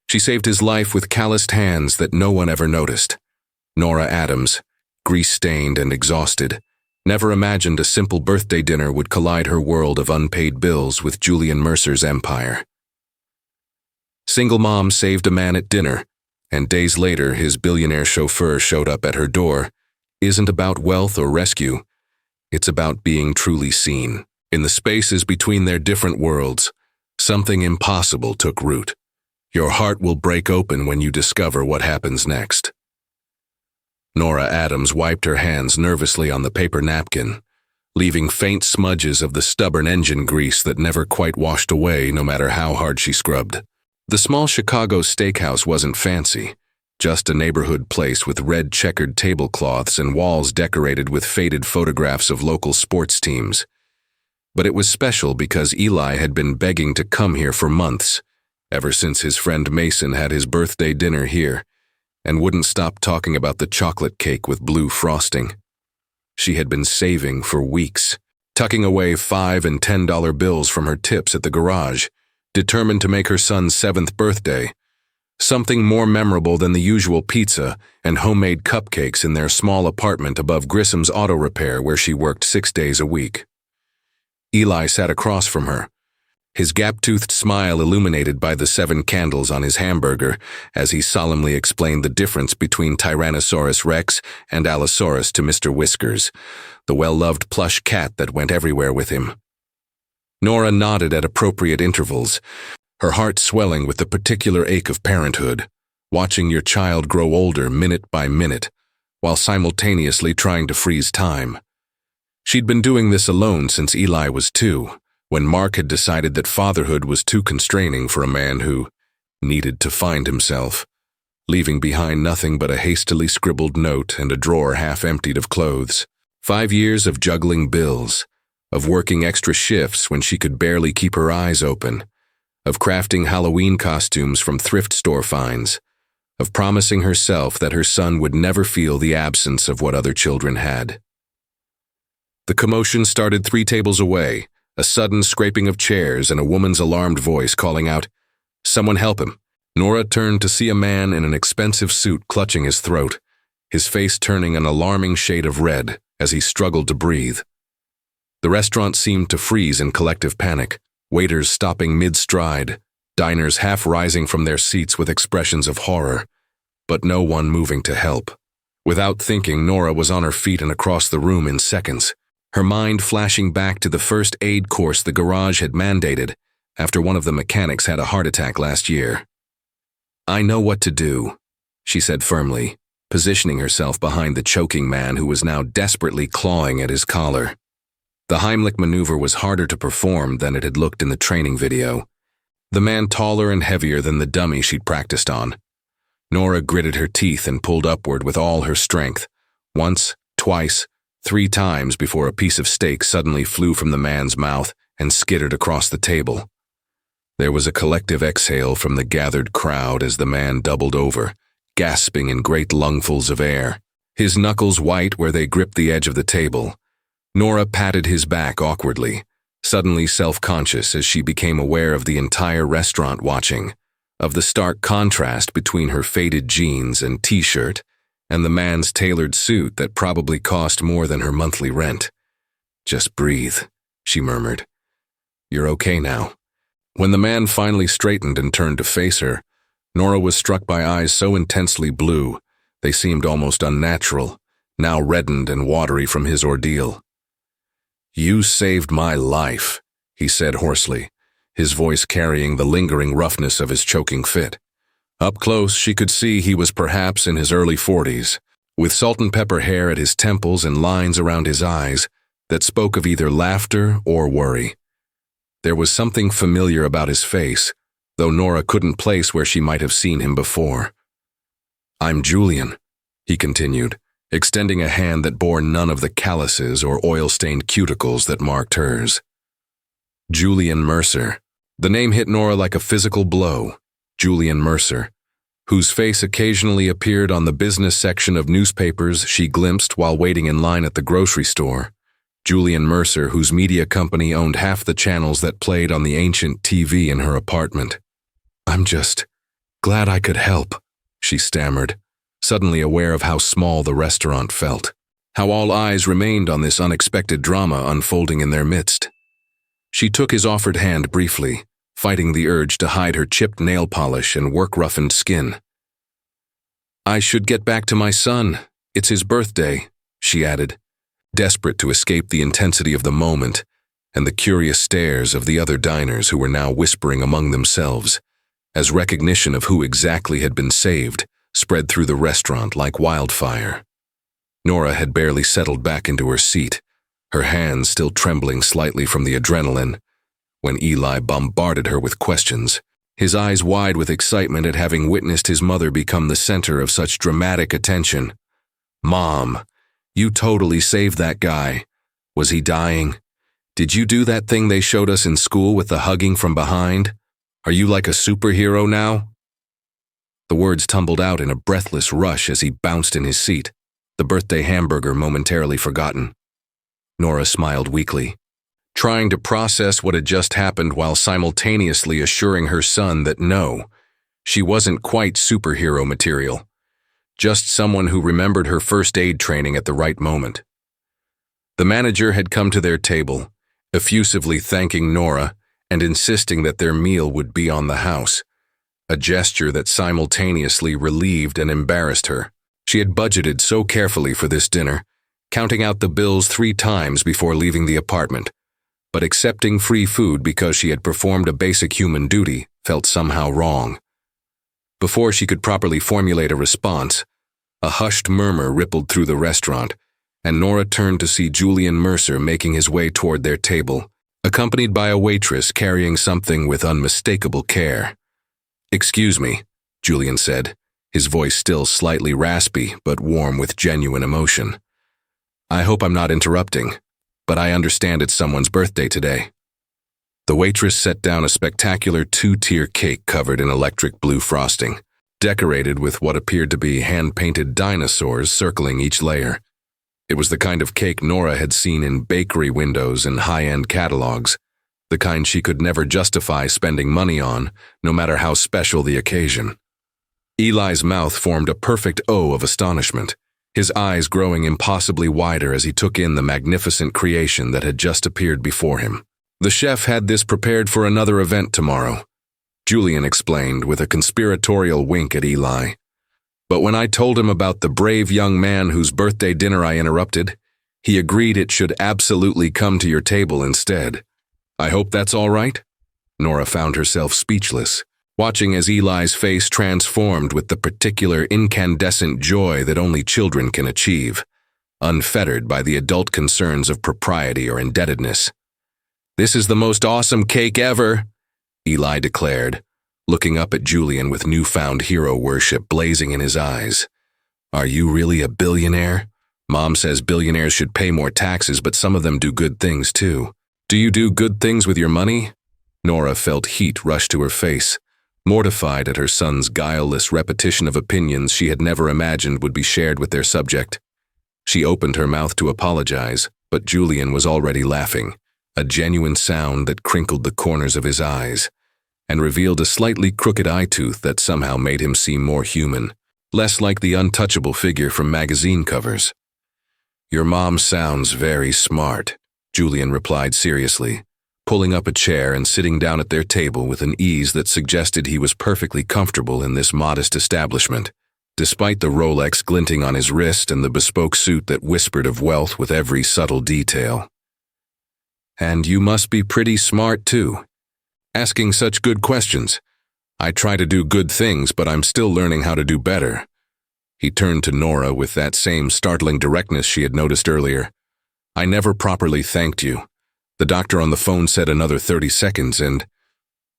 She saved his life with calloused hands that no one ever noticed. Nora Adams, grease-stained and exhausted, never imagined a simple birthday dinner would collide her world of unpaid bills with Julian Mercer's empire. Single mom saved a man at dinner, and days later his billionaire chauffeur showed up at her door, isn't about wealth or rescue. It's about being truly seen. In the spaces between their different worlds, something impossible took root. Your heart will break open when you discover what happens next. Nora Adams wiped her hands nervously on the paper napkin, leaving faint smudges of the stubborn engine grease that never quite washed away no matter how hard she scrubbed. The small Chicago steakhouse wasn't fancy, just a neighborhood place with red checkered tablecloths and walls decorated with faded photographs of local sports teams. But it was special because Eli had been begging to come here for months, ever since his friend Mason had his birthday dinner here, and wouldn't stop talking about the chocolate cake with blue frosting. She had been saving for weeks, tucking away $5 and $10 bills from her tips at the garage, determined to make her son's 7th birthday something more memorable than the usual pizza and homemade cupcakes in their small apartment above Grissom's Auto Repair where she worked 6 days a week. Eli sat across from her, his gap-toothed smile illuminated by the 7 candles on his hamburger as he solemnly explained the difference between Tyrannosaurus Rex and Allosaurus to Mr. Whiskers, the well-loved plush cat that went everywhere with him. Nora nodded at appropriate intervals, her heart swelling with the particular ache of parenthood, watching your child grow older minute by minute, while simultaneously trying to freeze time. She'd been doing this alone since Eli was 2, when Mark had decided that fatherhood was too constraining for a man who needed to find himself, leaving behind nothing but a hastily scribbled note and a drawer half emptied of clothes. 5 years of juggling bills, of working extra shifts when she could barely keep her eyes open, of crafting Halloween costumes from thrift store finds, of promising herself that her son would never feel the absence of what other children had. The commotion started 3 tables away, a sudden scraping of chairs and a woman's alarmed voice calling out, "Someone help him." Nora turned to see a man in an expensive suit clutching his throat, his face turning an alarming shade of red as he struggled to breathe. The restaurant seemed to freeze in collective panic, waiters stopping mid-stride, diners half rising from their seats with expressions of horror, but no one moving to help. Without thinking, Nora was on her feet and across the room in seconds, her mind flashing back to the first aid course the garage had mandated after one of the mechanics had a heart attack last year. "I know what to do," she said firmly, positioning herself behind the choking man who was now desperately clawing at his collar. The Heimlich maneuver was harder to perform than it had looked in the training video, the man taller and heavier than the dummy she'd practiced on. Nora gritted her teeth and pulled upward with all her strength, once, twice, 3 times before a piece of steak suddenly flew from the man's mouth and skittered across the table. There was a collective exhale from the gathered crowd as the man doubled over, gasping in great lungfuls of air, his knuckles white where they gripped the edge of the table. Nora patted his back awkwardly, suddenly self-conscious as she became aware of the entire restaurant watching, of the stark contrast between her faded jeans and t-shirt and the man's tailored suit that probably cost more than her monthly rent. "Just breathe," she murmured. "You're okay now." When the man finally straightened and turned to face her, Nora was struck by eyes so intensely blue, they seemed almost unnatural, now reddened and watery from his ordeal. "You saved my life," he said hoarsely, his voice carrying the lingering roughness of his choking fit. Up close, she could see he was perhaps in his early 40s, with salt and pepper hair at his temples and lines around his eyes that spoke of either laughter or worry. There was something familiar about his face, though Nora couldn't place where she might have seen him before. "I'm Julian," he continued, extending a hand that bore none of the calluses or oil-stained cuticles that marked hers. Julian Mercer. The name hit Nora like a physical blow. Julian Mercer, whose face occasionally appeared on the business section of newspapers she glimpsed while waiting in line at the grocery store. Julian Mercer, whose media company owned half the channels that played on the ancient TV in her apartment. Glad I could help, she stammered, suddenly aware of how small the restaurant felt, how all eyes remained on this unexpected drama unfolding in their midst. She took his offered hand briefly, fighting the urge to hide her chipped nail polish and work-roughened skin. I should get back to my son. It's his birthday, she added, desperate to escape the intensity of the moment and the curious stares of the other diners who were now whispering among themselves, as recognition of who exactly had been saved spread through the restaurant like wildfire. Nora had barely settled back into her seat, her hands still trembling slightly from the adrenaline, when Eli bombarded her with questions, his eyes wide with excitement at having witnessed his mother become the center of such dramatic attention. Mom, you totally saved that guy. Was he dying? Did you do that thing they showed us in school with the hugging from behind? Are you like a superhero now? The words tumbled out in a breathless rush as he bounced in his seat, the birthday hamburger momentarily forgotten. Nora smiled weakly, trying to process what had just happened while simultaneously assuring her son that no, she wasn't quite superhero material, just someone who remembered her first aid training at the right moment. The manager had come to their table, effusively thanking Nora and insisting that their meal would be on the house, a gesture that simultaneously relieved and embarrassed her. She had budgeted so carefully for this dinner, counting out the bills 3 times before leaving the apartment, but accepting free food because she had performed a basic human duty felt somehow wrong. Before she could properly formulate a response, a hushed murmur rippled through the restaurant, and Nora turned to see Julian Mercer making his way toward their table, accompanied by a waitress carrying something with unmistakable care. "Excuse me," Julian said, his voice still slightly raspy but warm with genuine emotion. "I hope I'm not interrupting, but I understand it's someone's birthday today." The waitress set down a spectacular 2-tier cake covered in electric blue frosting, decorated with what appeared to be hand-painted dinosaurs circling each layer. It was the kind of cake Nora had seen in bakery windows and high-end catalogs, the kind she could never justify spending money on, no matter how special the occasion. Eli's mouth formed a perfect O of astonishment, his eyes growing impossibly wider as he took in the magnificent creation that had just appeared before him. "The chef had this prepared for another event tomorrow," Julian explained with a conspiratorial wink at Eli. "But when I told him about the brave young man whose birthday dinner I interrupted, he agreed it should absolutely come to your table instead. I hope that's all right?" Nora found herself speechless, watching as Eli's face transformed with the particular incandescent joy that only children can achieve, unfettered by the adult concerns of propriety or indebtedness. "This is the most awesome cake ever," Eli declared, looking up at Julian with newfound hero worship blazing in his eyes. "Are you really a billionaire? Mom says billionaires should pay more taxes, but some of them do good things too. Do you do good things with your money?" Nora felt heat rush to her face, mortified at her son's guileless repetition of opinions she had never imagined would be shared with their subject. She opened her mouth to apologize, but Julian was already laughing, a genuine sound that crinkled the corners of his eyes and revealed a slightly crooked eye tooth that somehow made him seem more human, less like the untouchable figure from magazine covers. "Your mom sounds very smart," Julian replied seriously, pulling up a chair and sitting down at their table with an ease that suggested he was perfectly comfortable in this modest establishment, despite the Rolex glinting on his wrist and the bespoke suit that whispered of wealth with every subtle detail. "And you must be pretty smart too, asking such good questions. I try to do good things, but I'm still learning how to do better." He turned to Nora with that same startling directness she had noticed earlier. "I never properly thanked you. The doctor on the phone said another 30 seconds and—"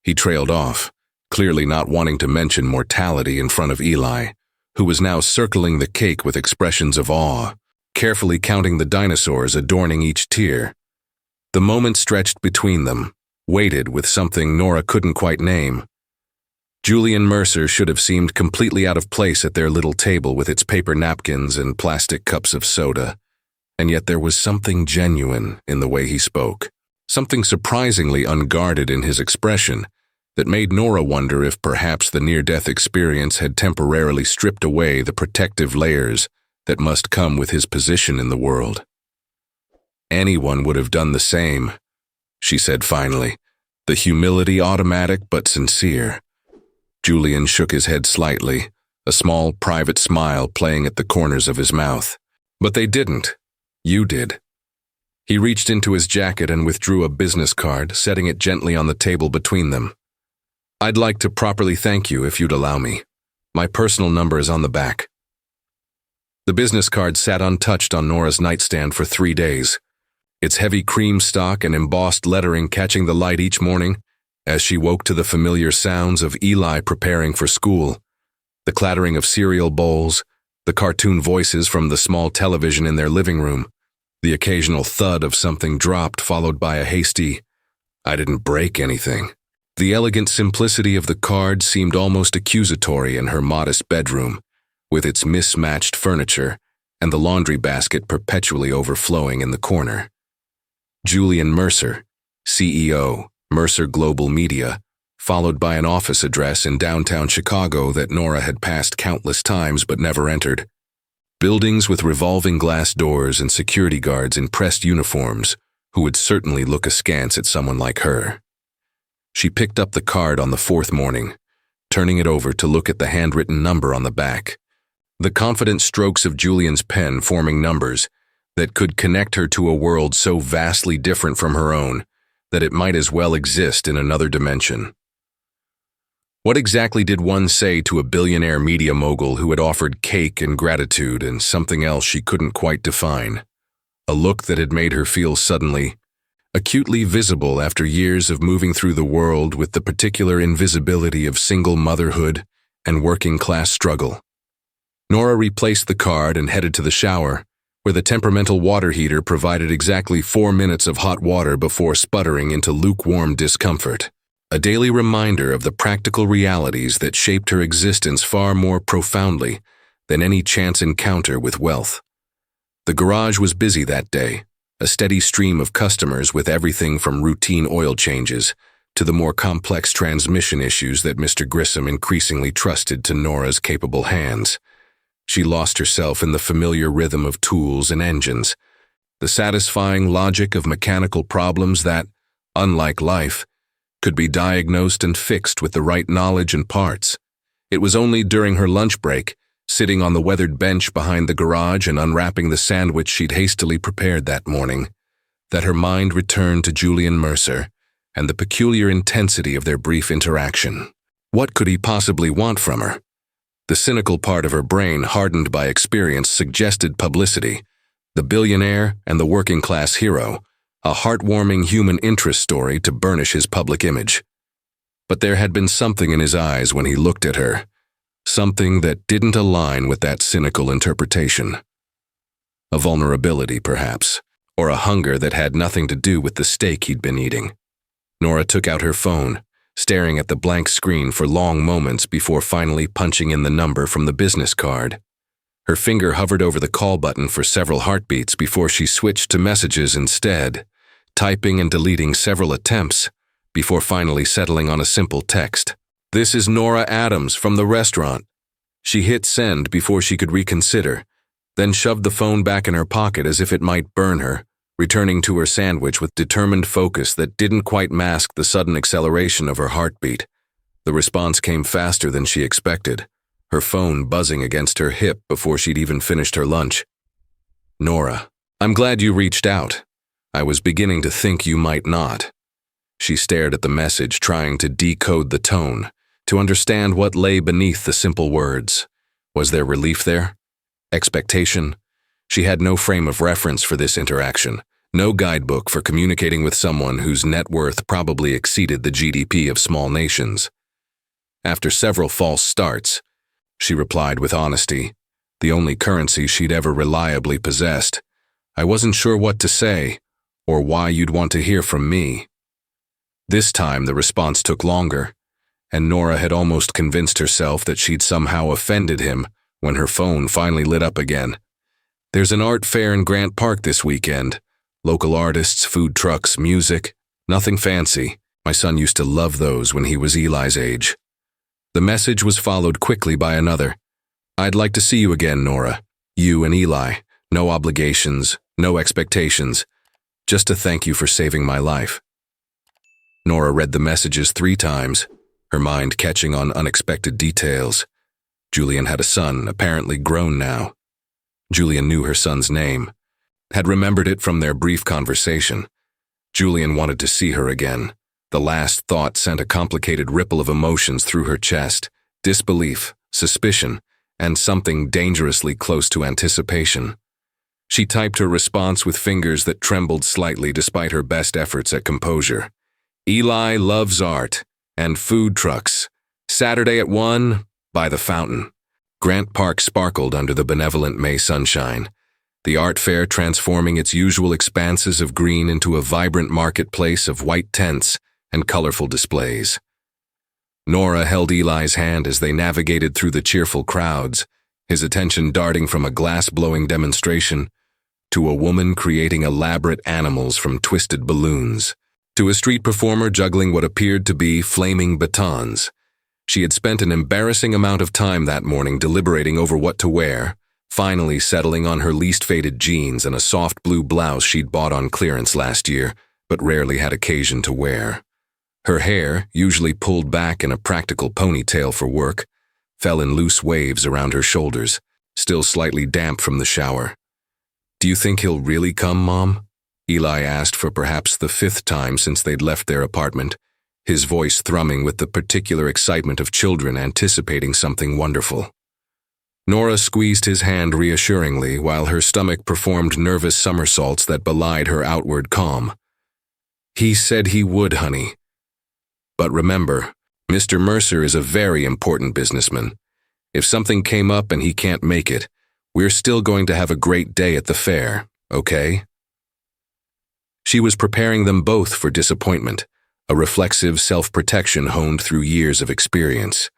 He trailed off, clearly not wanting to mention mortality in front of Eli, who was now circling the cake with expressions of awe, carefully counting the dinosaurs adorning each tier. The moment stretched between them, weighted with something Nora couldn't quite name. Julian Mercer should have seemed completely out of place at their little table with its paper napkins and plastic cups of soda, and yet there was something genuine in the way he spoke, something surprisingly unguarded in his expression that made Nora wonder if perhaps the near-death experience had temporarily stripped away the protective layers that must come with his position in the world. "Anyone would have done the same," she said finally, the humility automatic but sincere. Julian shook his head slightly, a small private smile playing at the corners of his mouth. "But they didn't. You did." He reached into his jacket and withdrew a business card, setting it gently on the table between them. "I'd like to properly thank you if you'd allow me. My personal number is on the back." The business card sat untouched on Nora's nightstand for 3 days, its heavy cream stock and embossed lettering catching the light each morning as she woke to the familiar sounds of Eli preparing for school, the clattering of cereal bowls, the cartoon voices from the small television in their living room, the occasional thud of something dropped followed by a hasty, "I didn't break anything." The elegant simplicity of the card seemed almost accusatory in her modest bedroom, with its mismatched furniture and the laundry basket perpetually overflowing in the corner. Julian Mercer, CEO, Mercer Global Media, followed by an office address in downtown Chicago that Nora had passed countless times but never entered. Buildings with revolving glass doors and security guards in pressed uniforms who would certainly look askance at someone like her. She picked up the card on the 4th morning, turning it over to look at the handwritten number on the back. The confident strokes of Julian's pen forming numbers that could connect her to a world so vastly different from her own that it might as well exist in another dimension. What exactly did one say to a billionaire media mogul who had offered cake and gratitude and something else she couldn't quite define? A look that had made her feel suddenly, acutely visible after years of moving through the world with the particular invisibility of single motherhood and working-class struggle. Nora replaced the card and headed to the shower, where the temperamental water heater provided exactly 4 minutes of hot water before sputtering into lukewarm discomfort. A daily reminder of the practical realities that shaped her existence far more profoundly than any chance encounter with wealth. The garage was busy that day, a steady stream of customers with everything from routine oil changes to the more complex transmission issues that Mr. Grissom increasingly trusted to Nora's capable hands. She lost herself in the familiar rhythm of tools and engines, the satisfying logic of mechanical problems that, unlike life, could be diagnosed and fixed with the right knowledge and parts. It was only during her lunch break, sitting on the weathered bench behind the garage and unwrapping the sandwich she'd hastily prepared that morning, that her mind returned to Julian Mercer and the peculiar intensity of their brief interaction. What could he possibly want from her? The cynical part of her brain, hardened by experience, suggested publicity, the billionaire and the working-class hero, a heartwarming human interest story to burnish his public image. But there had been something in his eyes when he looked at her, something that didn't align with that cynical interpretation. A vulnerability, perhaps, or a hunger that had nothing to do with the steak he'd been eating. Nora took out her phone, staring at the blank screen for long moments before finally punching in the number from the business card. Her finger hovered over the call button for several heartbeats before she switched to messages instead, typing and deleting several attempts before finally settling on a simple text. "This is Nora Adams from the restaurant." She hit send before she could reconsider, then shoved the phone back in her pocket as if it might burn her, returning to her sandwich with determined focus that didn't quite mask the sudden acceleration of her heartbeat. The response came faster than she expected, her phone buzzing against her hip before she'd even finished her lunch. "Nora, I'm glad you reached out. I was beginning to think you might not." She stared at the message, trying to decode the tone, to understand what lay beneath the simple words. Was there relief there? Expectation? She had no frame of reference for this interaction, no guidebook for communicating with someone whose net worth probably exceeded the GDP of small nations. After several false starts, she replied with honesty, the only currency she'd ever reliably possessed. "I wasn't sure what to say, or why you'd want to hear from me." This time the response took longer, and Nora had almost convinced herself that she'd somehow offended him when her phone finally lit up again. "There's an art fair in Grant Park this weekend. Local artists, food trucks, music, nothing fancy. My son used to love those when he was Eli's age. The message was followed quickly by another. I'd like to see you again, Nora. You and Eli. No obligations, no expectations. Just to thank you for saving my life. Nora read the messages 3 times, her mind catching on unexpected details. Julian had a son, apparently grown now. Julian knew her son's name, had remembered it from their brief conversation. Julian wanted to see her again. The last thought sent a complicated ripple of emotions through her chest, disbelief, suspicion, and something dangerously close to anticipation. She typed her response with fingers that trembled slightly despite her best efforts at composure. Eli loves art and food trucks. Saturday at 1, by the fountain. Grant Park sparkled under the benevolent May sunshine, the art fair transforming its usual expanses of green into a vibrant marketplace of white tents and colorful displays. Nora held Eli's hand as they navigated through the cheerful crowds, his attention darting from a glass-blowing demonstration to a woman creating elaborate animals from twisted balloons, to a street performer juggling what appeared to be flaming batons. She had spent an embarrassing amount of time that morning deliberating over what to wear, finally settling on her least faded jeans and a soft blue blouse she'd bought on clearance last year, but rarely had occasion to wear. Her hair, usually pulled back in a practical ponytail for work, fell in loose waves around her shoulders, still slightly damp from the shower. Do you think he'll really come, Mom? Eli asked for perhaps the 5th time since they'd left their apartment, his voice thrumming with the particular excitement of children anticipating something wonderful. Nora squeezed his hand reassuringly while her stomach performed nervous somersaults that belied her outward calm. He said he would, honey. But remember, Mr. Mercer is a very important businessman. If something came up and he can't make it, we're still going to have a great day at the fair, okay? She was preparing them both for disappointment, a reflexive self-protection honed through years of experience.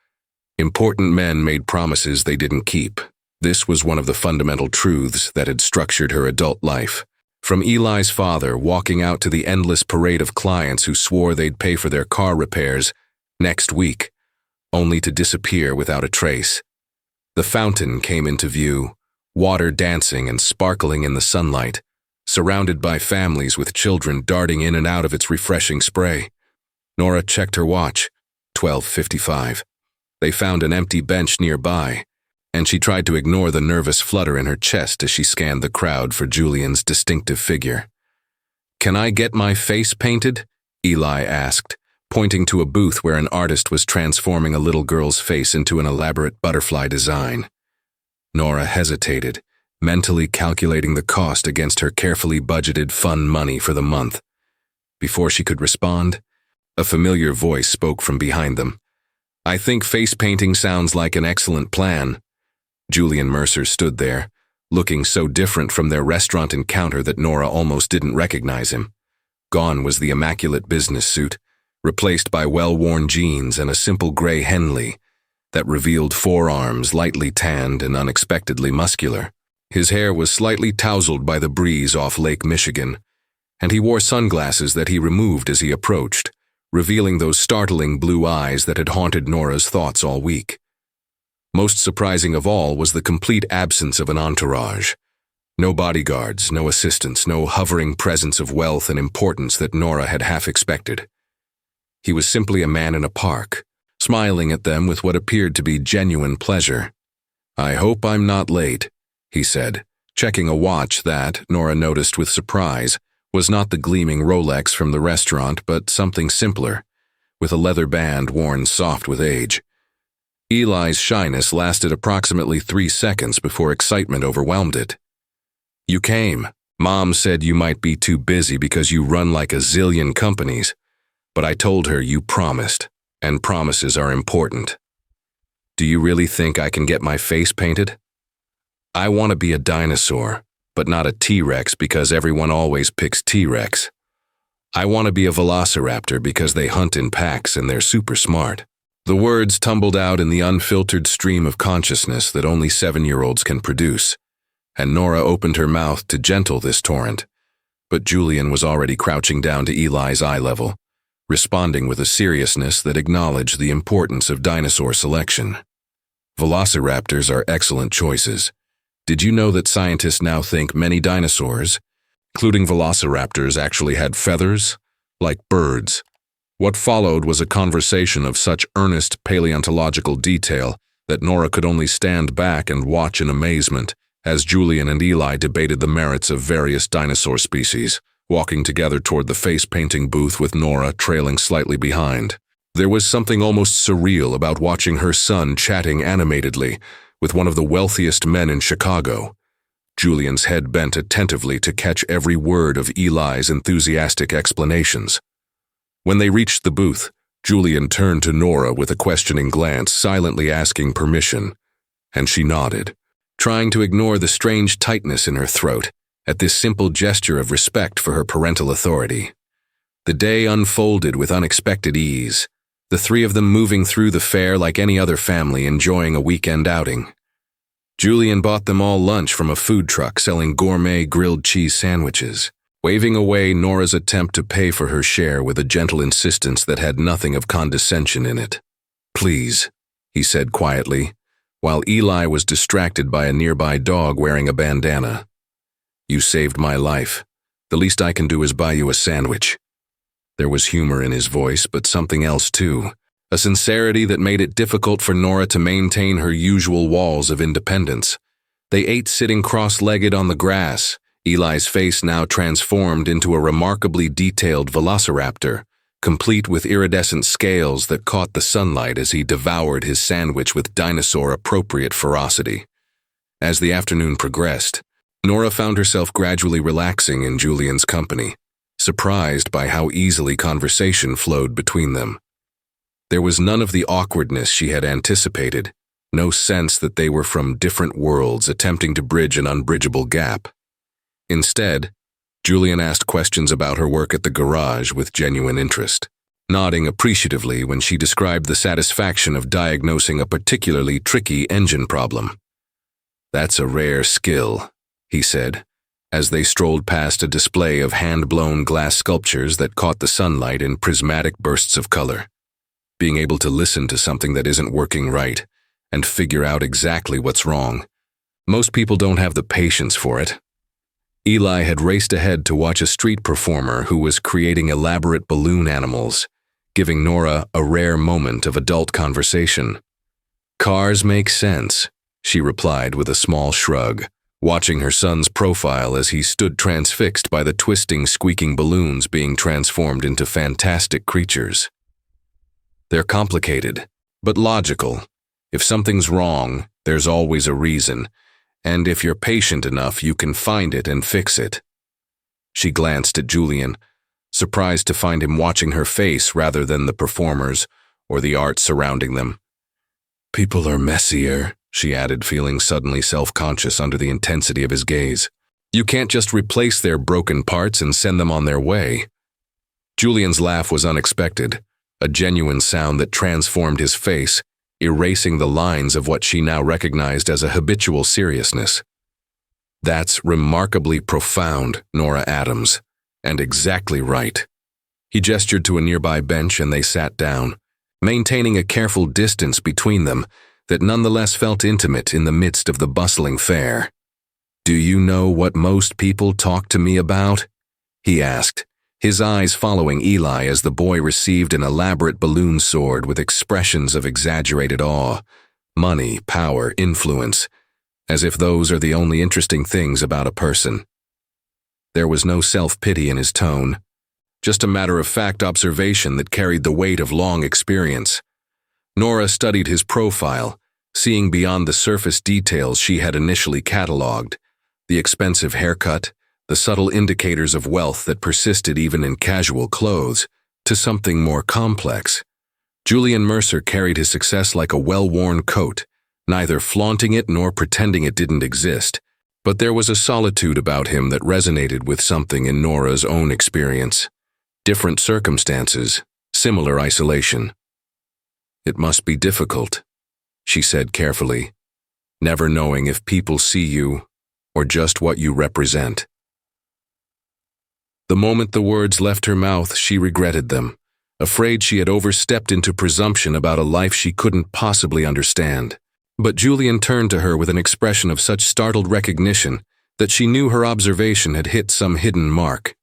Important men made promises they didn't keep. This was one of the fundamental truths that had structured her adult life. From Eli's father walking out to the endless parade of clients who swore they'd pay for their car repairs next week, only to disappear without a trace. The fountain came into view, water dancing and sparkling in the sunlight, surrounded by families with children darting in and out of its refreshing spray. Nora checked her watch, 12:55. They found an empty bench nearby, and she tried to ignore the nervous flutter in her chest as she scanned the crowd for Julian's distinctive figure. Can I get my face painted? Eli asked, pointing to a booth where an artist was transforming a little girl's face into an elaborate butterfly design. Nora hesitated, mentally calculating the cost against her carefully budgeted fun money for the month. Before she could respond, a familiar voice spoke from behind them. I think face painting sounds like an excellent plan. Julian Mercer stood there, looking so different from their restaurant encounter that Nora almost didn't recognize him. Gone was the immaculate business suit, replaced by well-worn jeans and a simple gray Henley that revealed forearms lightly tanned and unexpectedly muscular. His hair was slightly tousled by the breeze off Lake Michigan, and he wore sunglasses that he removed as he approached, revealing those startling blue eyes that had haunted Nora's thoughts all week. Most surprising of all was the complete absence of an entourage. No bodyguards, no assistants, no hovering presence of wealth and importance that Nora had half expected. He was simply a man in a park, smiling at them with what appeared to be genuine pleasure. I hope I'm not late, he said, checking a watch that, Nora noticed with surprise, was not the gleaming Rolex from the restaurant, but something simpler, with a leather band worn soft with age. Eli's shyness lasted approximately 3 seconds before excitement overwhelmed it. You came. Mom said you might be too busy because you run like a zillion companies, but I told her you promised, and promises are important. Do you really think I can get my face painted? I want to be a dinosaur, but not a T-Rex because everyone always picks T-Rex. I want to be a velociraptor because they hunt in packs and they're super smart. The words tumbled out in the unfiltered stream of consciousness that only 7-year-olds can produce, and Nora opened her mouth to gentle this torrent, but Julian was already crouching down to Eli's eye level, responding with a seriousness that acknowledged the importance of dinosaur selection. Velociraptors are excellent choices. Did you know that scientists now think many dinosaurs, including velociraptors, actually had feathers, like birds? What followed was a conversation of such earnest paleontological detail that Nora could only stand back and watch in amazement as Julian and Eli debated the merits of various dinosaur species, walking together toward the face-painting booth with Nora trailing slightly behind. There was something almost surreal about watching her son chatting animatedly with one of the wealthiest men in Chicago. Julian's head bent attentively to catch every word of Eli's enthusiastic explanations. When they reached the booth, Julian turned to Nora with a questioning glance, silently asking permission, and she nodded, trying to ignore the strange tightness in her throat at this simple gesture of respect for her parental authority. The day unfolded with unexpected ease, the three of them moving through the fair like any other family enjoying a weekend outing. Julian bought them all lunch from a food truck selling gourmet grilled cheese sandwiches, waving away Nora's attempt to pay for her share with a gentle insistence that had nothing of condescension in it. "Please," he said quietly, while Eli was distracted by a nearby dog wearing a bandana. "You saved my life. The least I can do is buy you a sandwich." There was humor in his voice, but something else too, a sincerity that made it difficult for Nora to maintain her usual walls of independence. They ate sitting cross-legged on the grass, Eli's face now transformed into a remarkably detailed velociraptor, complete with iridescent scales that caught the sunlight as he devoured his sandwich with dinosaur-appropriate ferocity. As the afternoon progressed, Nora found herself gradually relaxing in Julian's company, surprised by how easily conversation flowed between them. There was none of the awkwardness she had anticipated, no sense that they were from different worlds attempting to bridge an unbridgeable gap. Instead, Julian asked questions about her work at the garage with genuine interest, nodding appreciatively when she described the satisfaction of diagnosing a particularly tricky engine problem. "That's a rare skill," he said, as they strolled past a display of hand-blown glass sculptures that caught the sunlight in prismatic bursts of color. Being able to listen to something that isn't working right and figure out exactly what's wrong. Most people don't have the patience for it. Eli had raced ahead to watch a street performer who was creating elaborate balloon animals, giving Nora a rare moment of adult conversation. "Cars make sense," she replied with a small shrug, watching her son's profile as he stood transfixed by the twisting, squeaking balloons being transformed into fantastic creatures. "They're complicated, but logical. If something's wrong, there's always a reason, and if you're patient enough, you can find it and fix it." She glanced at Julian, surprised to find him watching her face rather than the performers or the art surrounding them. "People are messier," she added, feeling suddenly self-conscious under the intensity of his gaze. "You can't just replace their broken parts and send them on their way." Julian's laugh was unexpected, a genuine sound that transformed his face, erasing the lines of what she now recognized as a habitual seriousness. "That's remarkably profound, Nora Adams, and exactly right." He gestured to a nearby bench and they sat down, maintaining a careful distance between them that nonetheless felt intimate in the midst of the bustling fair. "Do you know what most people talk to me about?" he asked, his eyes following Eli as the boy received an elaborate balloon sword with expressions of exaggerated awe, money, power, influence, as if those are the only interesting things about a person. There was no self-pity in his tone, just a matter-of-fact observation that carried the weight of long experience. Nora studied his profile, seeing beyond the surface details she had initially catalogued, the expensive haircut, the subtle indicators of wealth that persisted even in casual clothes, to something more complex. Julian Mercer carried his success like a well-worn coat, neither flaunting it nor pretending it didn't exist, but there was a solitude about him that resonated with something in Nora's own experience. Different circumstances, similar isolation. "It must be difficult," she said carefully, "never knowing if people see you or just what you represent." The moment the words left her mouth, she regretted them, afraid she had overstepped into presumption about a life she couldn't possibly understand. But Julian turned to her with an expression of such startled recognition that she knew her observation had hit some hidden mark.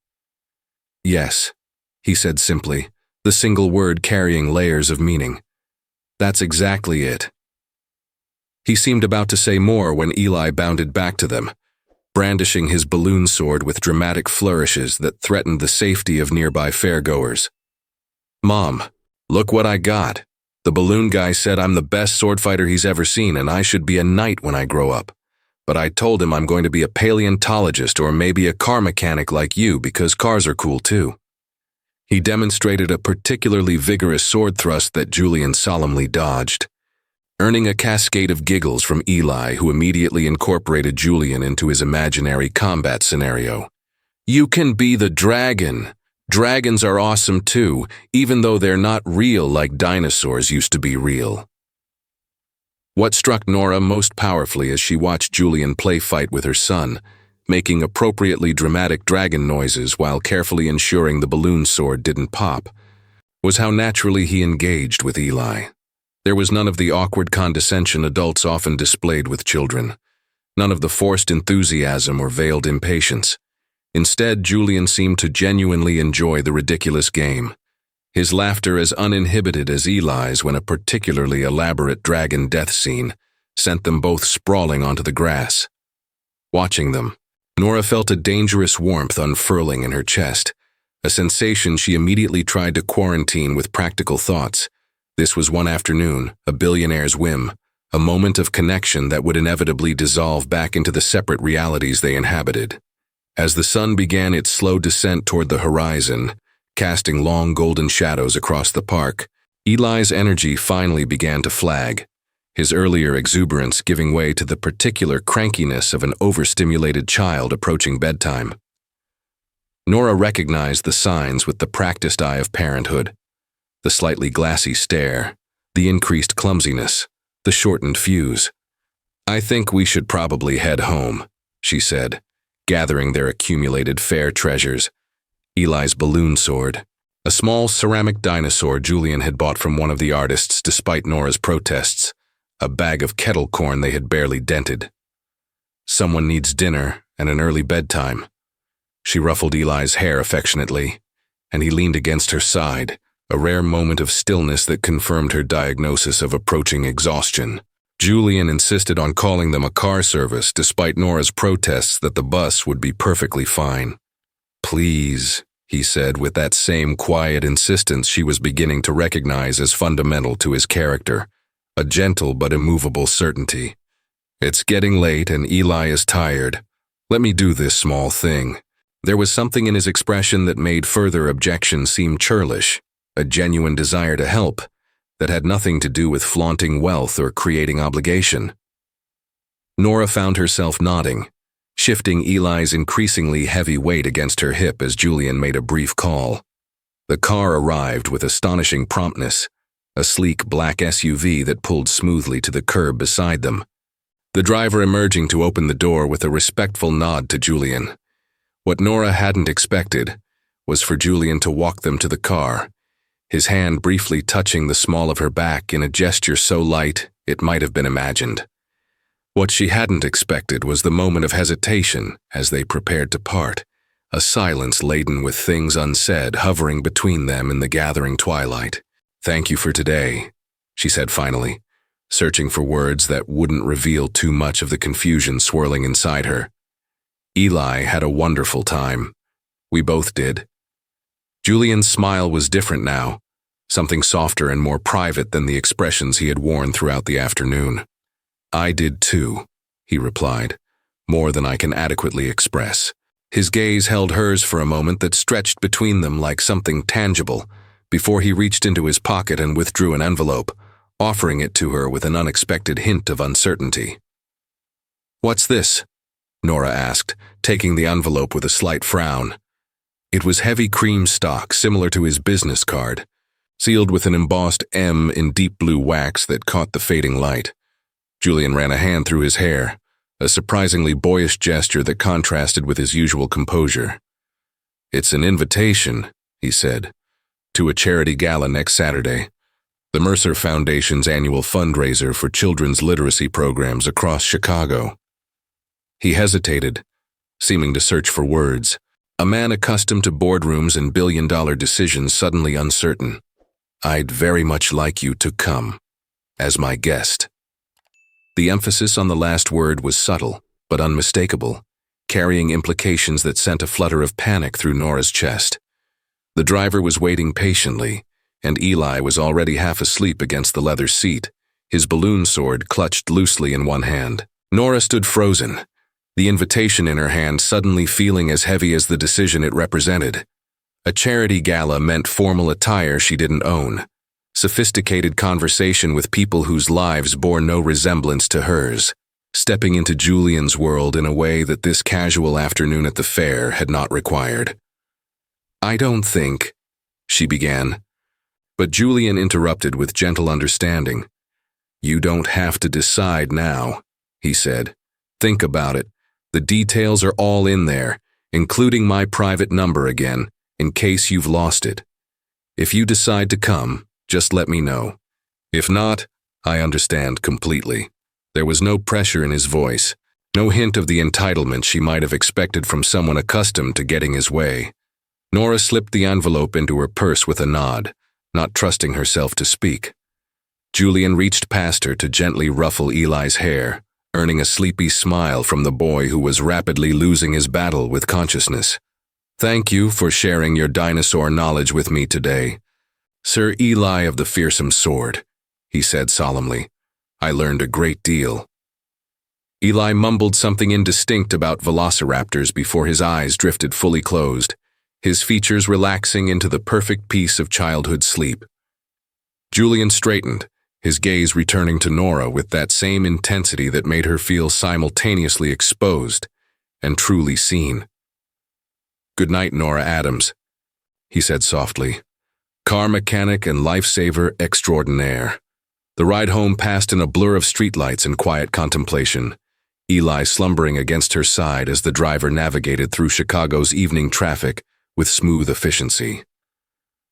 "Yes," he said simply, the single word carrying layers of meaning. "That's exactly it." He seemed about to say more when Eli bounded back to them, brandishing his balloon sword with dramatic flourishes that threatened the safety of nearby fairgoers. "Mom, look what I got. The balloon guy said I'm the best sword fighter he's ever seen and I should be a knight when I grow up. But I told him I'm going to be a paleontologist or maybe a car mechanic like you because cars are cool too." He demonstrated a particularly vigorous sword thrust that Julian solemnly dodged, earning a cascade of giggles from Eli, who immediately incorporated Julian into his imaginary combat scenario. "You can be the dragon. Dragons are awesome too, even though they're not real like dinosaurs used to be real." What struck Nora most powerfully as she watched Julian play fight with her son, making appropriately dramatic dragon noises while carefully ensuring the balloon sword didn't pop, was how naturally he engaged with Eli. There was none of the awkward condescension adults often displayed with children, none of the forced enthusiasm or veiled impatience. Instead, Julian seemed to genuinely enjoy the ridiculous game, his laughter as uninhibited as Eli's when a particularly elaborate dragon death scene sent them both sprawling onto the grass. Watching them, Nora felt a dangerous warmth unfurling in her chest, a sensation she immediately tried to quarantine with practical thoughts. This was one afternoon, a billionaire's whim, a moment of connection that would inevitably dissolve back into the separate realities they inhabited. As the sun began its slow descent toward the horizon, casting long golden shadows across the park, Eli's energy finally began to flag, his earlier exuberance giving way to the particular crankiness of an overstimulated child approaching bedtime. Nora recognized the signs with the practiced eye of parenthood: the slightly glassy stare, the increased clumsiness, the shortened fuse. "I think we should probably head home," she said, gathering their accumulated fair treasures: Eli's balloon sword, a small ceramic dinosaur Julian had bought from one of the artists despite Nora's protests, a bag of kettle corn they had barely dented. "Someone needs dinner and an early bedtime." She ruffled Eli's hair affectionately, and he leaned against her side, a rare moment of stillness that confirmed her diagnosis of approaching exhaustion. Julian insisted on calling them a car service despite Nora's protests that the bus would be perfectly fine. "Please," he said with that same quiet insistence she was beginning to recognize as fundamental to his character, a gentle but immovable certainty. "It's getting late and Eli is tired. Let me do this small thing." There was something in his expression that made further objection seem churlish, a genuine desire to help that had nothing to do with flaunting wealth or creating obligation. Nora found herself nodding, shifting Eli's increasingly heavy weight against her hip as Julian made a brief call. The car arrived with astonishing promptness, a sleek black SUV that pulled smoothly to the curb beside them, the driver emerging to open the door with a respectful nod to Julian. What Nora hadn't expected was for Julian to walk them to the car, his hand briefly touching the small of her back in a gesture so light it might have been imagined. What she hadn't expected was the moment of hesitation as they prepared to part, a silence laden with things unsaid hovering between them in the gathering twilight. "Thank you for today," she said finally, searching for words that wouldn't reveal too much of the confusion swirling inside her. "Eli had a wonderful time. We both did." Julian's smile was different now, something softer and more private than the expressions he had worn throughout the afternoon. "I did too," he replied, "more than I can adequately express." His gaze held hers for a moment that stretched between them like something tangible, before he reached into his pocket and withdrew an envelope, offering it to her with an unexpected hint of uncertainty. "What's this?" Nora asked, taking the envelope with a slight frown. It was heavy cream stock, similar to his business card, sealed with an embossed M in deep blue wax that caught the fading light. Julian ran a hand through his hair, a surprisingly boyish gesture that contrasted with his usual composure. "It's an invitation," he said, to a charity gala next Saturday, the Mercer Foundation's annual fundraiser for children's literacy programs across Chicago. He hesitated, seeming to search for words, a man accustomed to boardrooms and billion-dollar decisions suddenly uncertain. "I'd very much like you to come, as my guest." The emphasis on the last word was subtle, but unmistakable, carrying implications that sent a flutter of panic through Nora's chest. The driver was waiting patiently, and Eli was already half asleep against the leather seat, his balloon sword clutched loosely in one hand. Nora stood frozen, the invitation in her hand suddenly feeling as heavy as the decision it represented. A charity gala meant formal attire she didn't own, sophisticated conversation with people whose lives bore no resemblance to hers, stepping into Julian's world in a way that this casual afternoon at the fair had not required. "I don't think," she began. But Julian interrupted with gentle understanding. "You don't have to decide now," he said. "Think about it. The details are all in there, including my private number again, in case you've lost it. If you decide to come, just let me know. If not, I understand completely." There was no pressure in his voice, no hint of the entitlement she might have expected from someone accustomed to getting his way. Nora slipped the envelope into her purse with a nod, not trusting herself to speak. Julian reached past her to gently ruffle Eli's hair, earning a sleepy smile from the boy who was rapidly losing his battle with consciousness. "Thank you for sharing your dinosaur knowledge with me today, Sir Eli of the Fearsome Sword," he said solemnly. "I learned a great deal." Eli mumbled something indistinct about velociraptors before his eyes drifted fully closed, his features relaxing into the perfect peace of childhood sleep. Julian straightened, his gaze returning to Nora with that same intensity that made her feel simultaneously exposed and truly seen. "Good night, Nora Adams," he said softly. "Car mechanic and lifesaver extraordinaire." The ride home passed in a blur of streetlights and quiet contemplation, Eli slumbering against her side as the driver navigated through Chicago's evening traffic with smooth efficiency.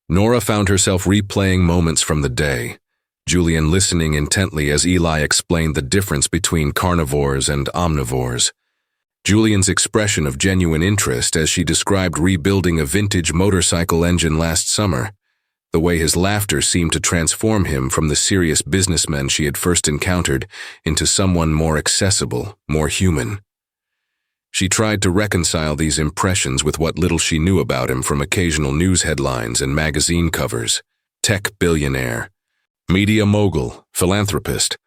Nora found herself replaying moments from the day, Julian listening intently as Eli explained the difference between carnivores and omnivores. Julian's expression of genuine interest as she described rebuilding a vintage motorcycle engine last summer, the way his laughter seemed to transform him from the serious businessman she had first encountered into someone more accessible, more human. She tried to reconcile these impressions with what little she knew about him from occasional news headlines and magazine covers. Tech billionaire, media mogul, philanthropist,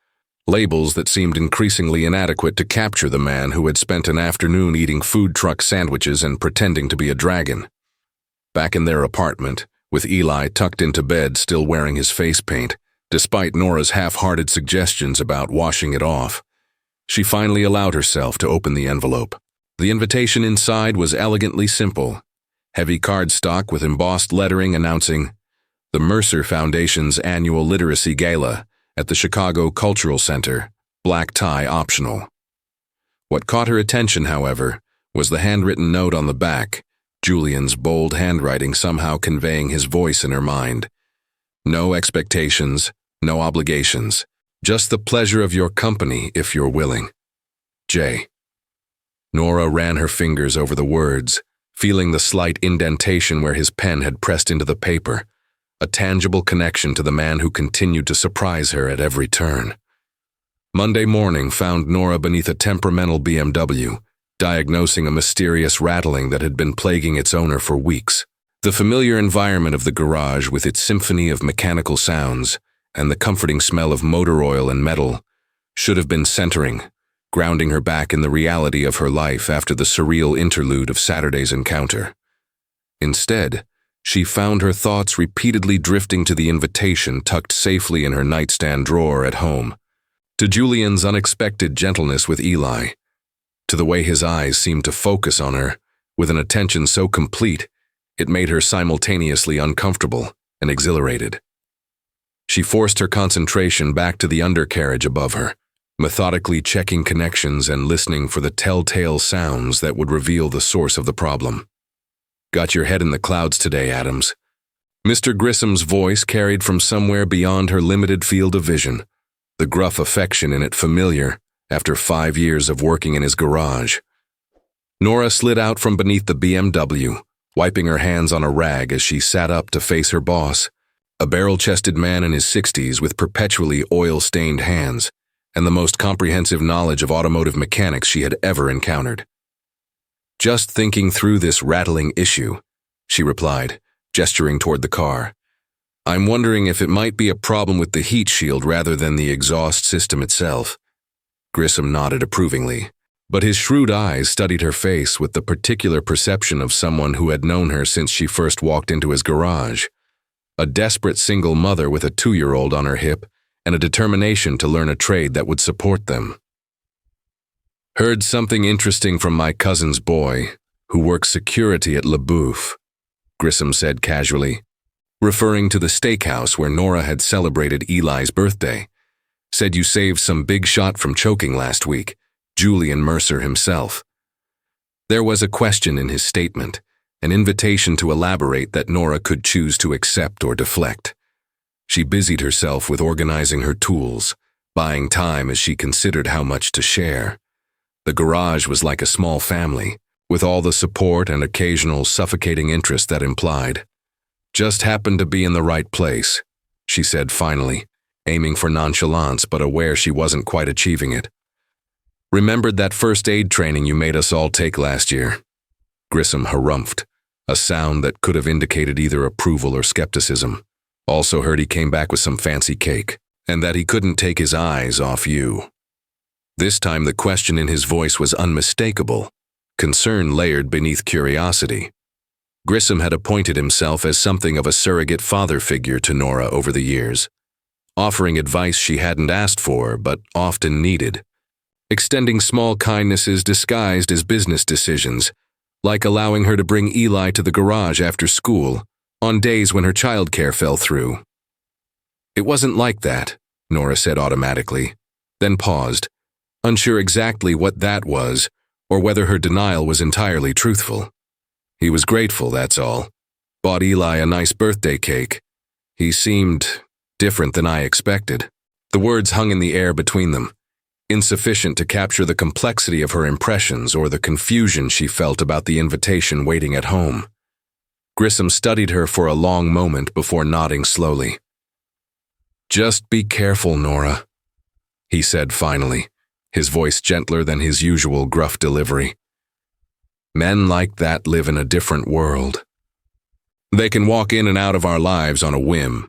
labels that seemed increasingly inadequate to capture the man who had spent an afternoon eating food truck sandwiches and pretending to be a dragon. Back in their apartment, with Eli tucked into bed still wearing his face paint, despite Nora's half-hearted suggestions about washing it off, she finally allowed herself to open the envelope. The invitation inside was elegantly simple, heavy cardstock with embossed lettering announcing the Mercer Foundation's annual literacy gala at the Chicago Cultural Center, black tie optional. What caught her attention, however, was the handwritten note on the back, Julian's bold handwriting somehow conveying his voice in her mind. "No expectations, no obligations, just the pleasure of your company if you're willing. J." Nora ran her fingers over the words, feeling the slight indentation where his pen had pressed into the paper, a tangible connection to the man who continued to surprise her at every turn. Monday morning found Nora beneath a temperamental BMW, diagnosing a mysterious rattling that had been plaguing its owner for weeks. The familiar environment of the garage with its symphony of mechanical sounds and the comforting smell of motor oil and metal should have been centering, grounding her back in the reality of her life after the surreal interlude of Saturday's encounter. Instead, she found her thoughts repeatedly drifting to the invitation tucked safely in her nightstand drawer at home, to Julian's unexpected gentleness with Eli, to the way his eyes seemed to focus on her, with an attention so complete, it made her simultaneously uncomfortable and exhilarated. She forced her concentration back to the undercarriage above her, methodically checking connections and listening for the telltale sounds that would reveal the source of the problem. "Got your head in the clouds today, Adams," Mr. Grissom's voice carried from somewhere beyond her limited field of vision, the gruff affection in it familiar after 5 years of working in his garage. Nora slid out from beneath the BMW, wiping her hands on a rag as she sat up to face her boss, a barrel-chested man in his 60s with perpetually oil-stained hands and the most comprehensive knowledge of automotive mechanics she had ever encountered. "Just thinking through this rattling issue," she replied, gesturing toward the car. "I'm wondering if it might be a problem with the heat shield rather than the exhaust system itself." Grissom nodded approvingly, but his shrewd eyes studied her face with the particular perception of someone who had known her since she first walked into his garage. A desperate single mother with a 2-year-old on her hip and a determination to learn a trade that would support them. "Heard something interesting from my cousin's boy, who works security at LaBouffe," Grissom said casually, referring to the steakhouse where Nora had celebrated Eli's birthday. "Said you saved some big shot from choking last week, Julian Mercer himself." There was a question in his statement, an invitation to elaborate that Nora could choose to accept or deflect. She busied herself with organizing her tools, buying time as she considered how much to share. The garage was like a small family, with all the support and occasional suffocating interest that implied. "Just happened to be in the right place," she said finally, aiming for nonchalance but aware she wasn't quite achieving it. "Remembered that first aid training you made us all take last year?" Grissom harumphed, a sound that could have indicated either approval or skepticism. "Also heard he came back with some fancy cake, and that he couldn't take his eyes off you." This time the question in his voice was unmistakable, concern layered beneath curiosity. Grissom had appointed himself as something of a surrogate father figure to Nora over the years, offering advice she hadn't asked for but often needed, extending small kindnesses disguised as business decisions, like allowing her to bring Eli to the garage after school on days when her childcare fell through. "It wasn't like that," Nora said automatically, then paused, unsure exactly what that was or whether her denial was entirely truthful. "He was grateful, that's all. Bought Eli a nice birthday cake. He seemed different than I expected." The words hung in the air between them, insufficient to capture the complexity of her impressions or the confusion she felt about the invitation waiting at home. Grissom studied her for a long moment before nodding slowly. "Just be careful, Nora," he said finally, his voice gentler than his usual gruff delivery. "Men like that live in a different world. They can walk in and out of our lives on a whim."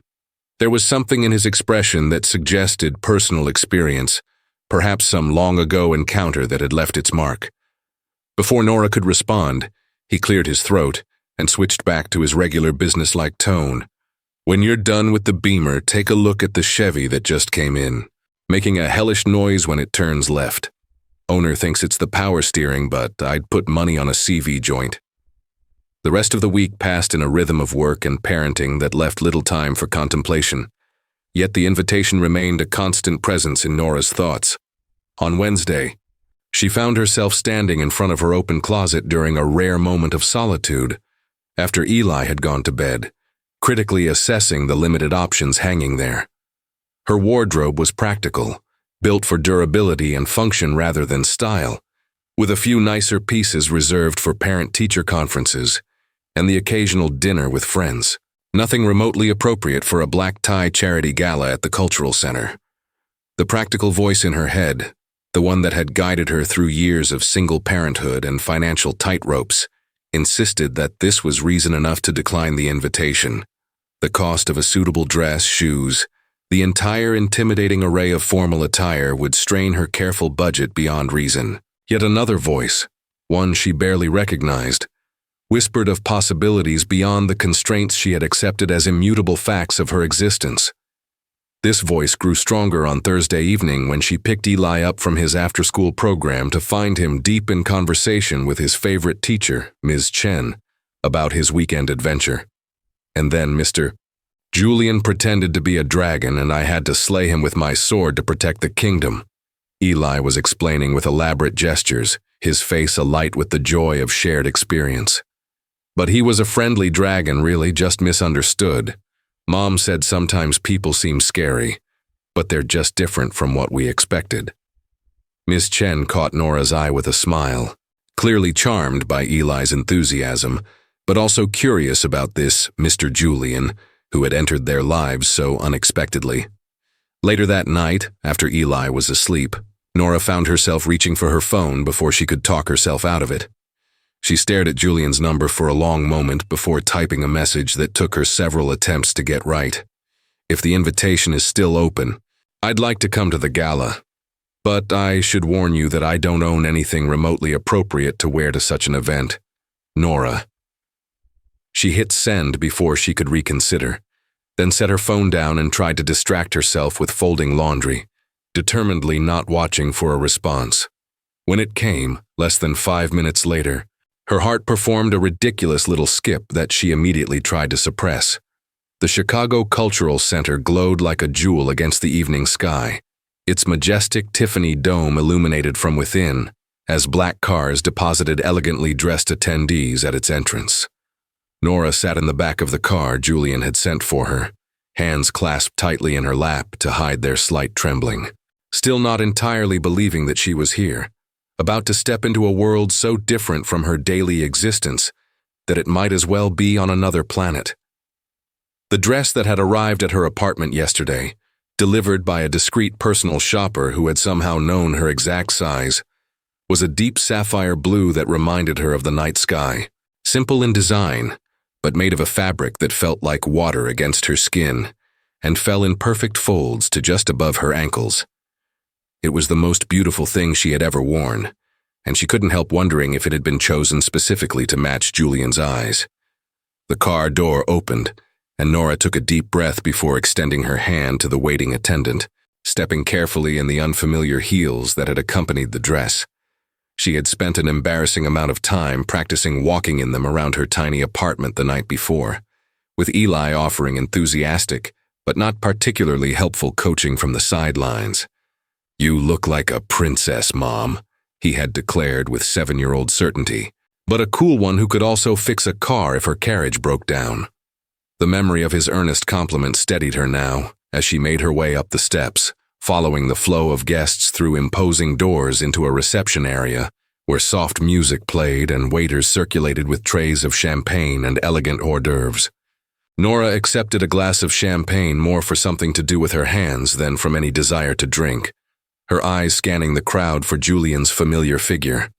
There was something in his expression that suggested personal experience, perhaps some long-ago encounter that had left its mark. Before Nora could respond, he cleared his throat and switched back to his regular businesslike tone. "When you're done with the Beamer, take a look at the Chevy that just came in, making a hellish noise when it turns left. Owner thinks it's the power steering, but I'd put money on a CV joint." The rest of the week passed in a rhythm of work and parenting that left little time for contemplation, yet the invitation remained a constant presence in Nora's thoughts. On Wednesday, she found herself standing in front of her open closet during a rare moment of solitude, after Eli had gone to bed, critically assessing the limited options hanging there. Her wardrobe was practical, built for durability and function rather than style, with a few nicer pieces reserved for parent-teacher conferences and the occasional dinner with friends. Nothing remotely appropriate for a black-tie charity gala at the cultural center. The practical voice in her head, the one that had guided her through years of single parenthood and financial tightropes, insisted that this was reason enough to decline the invitation. The cost of a suitable dress, shoes, the entire intimidating array of formal attire would strain her careful budget beyond reason. Yet another voice, one she barely recognized, whispered of possibilities beyond the constraints she had accepted as immutable facts of her existence. This voice grew stronger on Thursday evening when she picked Eli up from his after-school program to find him deep in conversation with his favorite teacher, Ms. Chen, about his weekend adventure. And then Mr. Julian pretended to be a dragon and I had to slay him with my sword to protect the kingdom, Eli was explaining with elaborate gestures, his face alight with the joy of shared experience. But he was a friendly dragon, really, just misunderstood. Mom said sometimes people seem scary, but they're just different from what we expected. Miss Chen caught Nora's eye with a smile, clearly charmed by Eli's enthusiasm, but also curious about this Mr. Julian, who had entered their lives so unexpectedly. Later that night, after Eli was asleep, Nora found herself reaching for her phone before she could talk herself out of it. She stared at Julian's number for a long moment before typing a message that took her several attempts to get right. If the invitation is still open, I'd like to come to the gala, but I should warn you that I don't own anything remotely appropriate to wear to such an event. Nora. She hit send before she could reconsider, then set her phone down and tried to distract herself with folding laundry, determinedly not watching for a response. When it came, less than 5 minutes later, her heart performed a ridiculous little skip that she immediately tried to suppress. The Chicago Cultural Center glowed like a jewel against the evening sky, its majestic Tiffany dome illuminated from within, as black cars deposited elegantly dressed attendees at its entrance. Nora sat in the back of the car Julian had sent for her, hands clasped tightly in her lap to hide their slight trembling, still not entirely believing that she was here, about to step into a world so different from her daily existence that it might as well be on another planet. The dress that had arrived at her apartment yesterday, delivered by a discreet personal shopper who had somehow known her exact size, was a deep sapphire blue that reminded her of the night sky, simple in design, but made of a fabric that felt like water against her skin and fell in perfect folds to just above her ankles. It was the most beautiful thing she had ever worn, and she couldn't help wondering if it had been chosen specifically to match Julian's eyes. The car door opened, and Nora took a deep breath before extending her hand to the waiting attendant, stepping carefully in the unfamiliar heels that had accompanied the dress. She had spent an embarrassing amount of time practicing walking in them around her tiny apartment the night before, with Eli offering enthusiastic, but not particularly helpful coaching from the sidelines. "You look like a princess, Mom," he had declared with 7-year-old certainty, but a cool one who could also fix a car if her carriage broke down. The memory of his earnest compliment steadied her now as she made her way up the steps, following the flow of guests through imposing doors into a reception area where soft music played and waiters circulated with trays of champagne and elegant hors d'oeuvres. Nora accepted a glass of champagne more for something to do with her hands than from any desire to drink, her eyes scanning the crowd for Julian's familiar figure.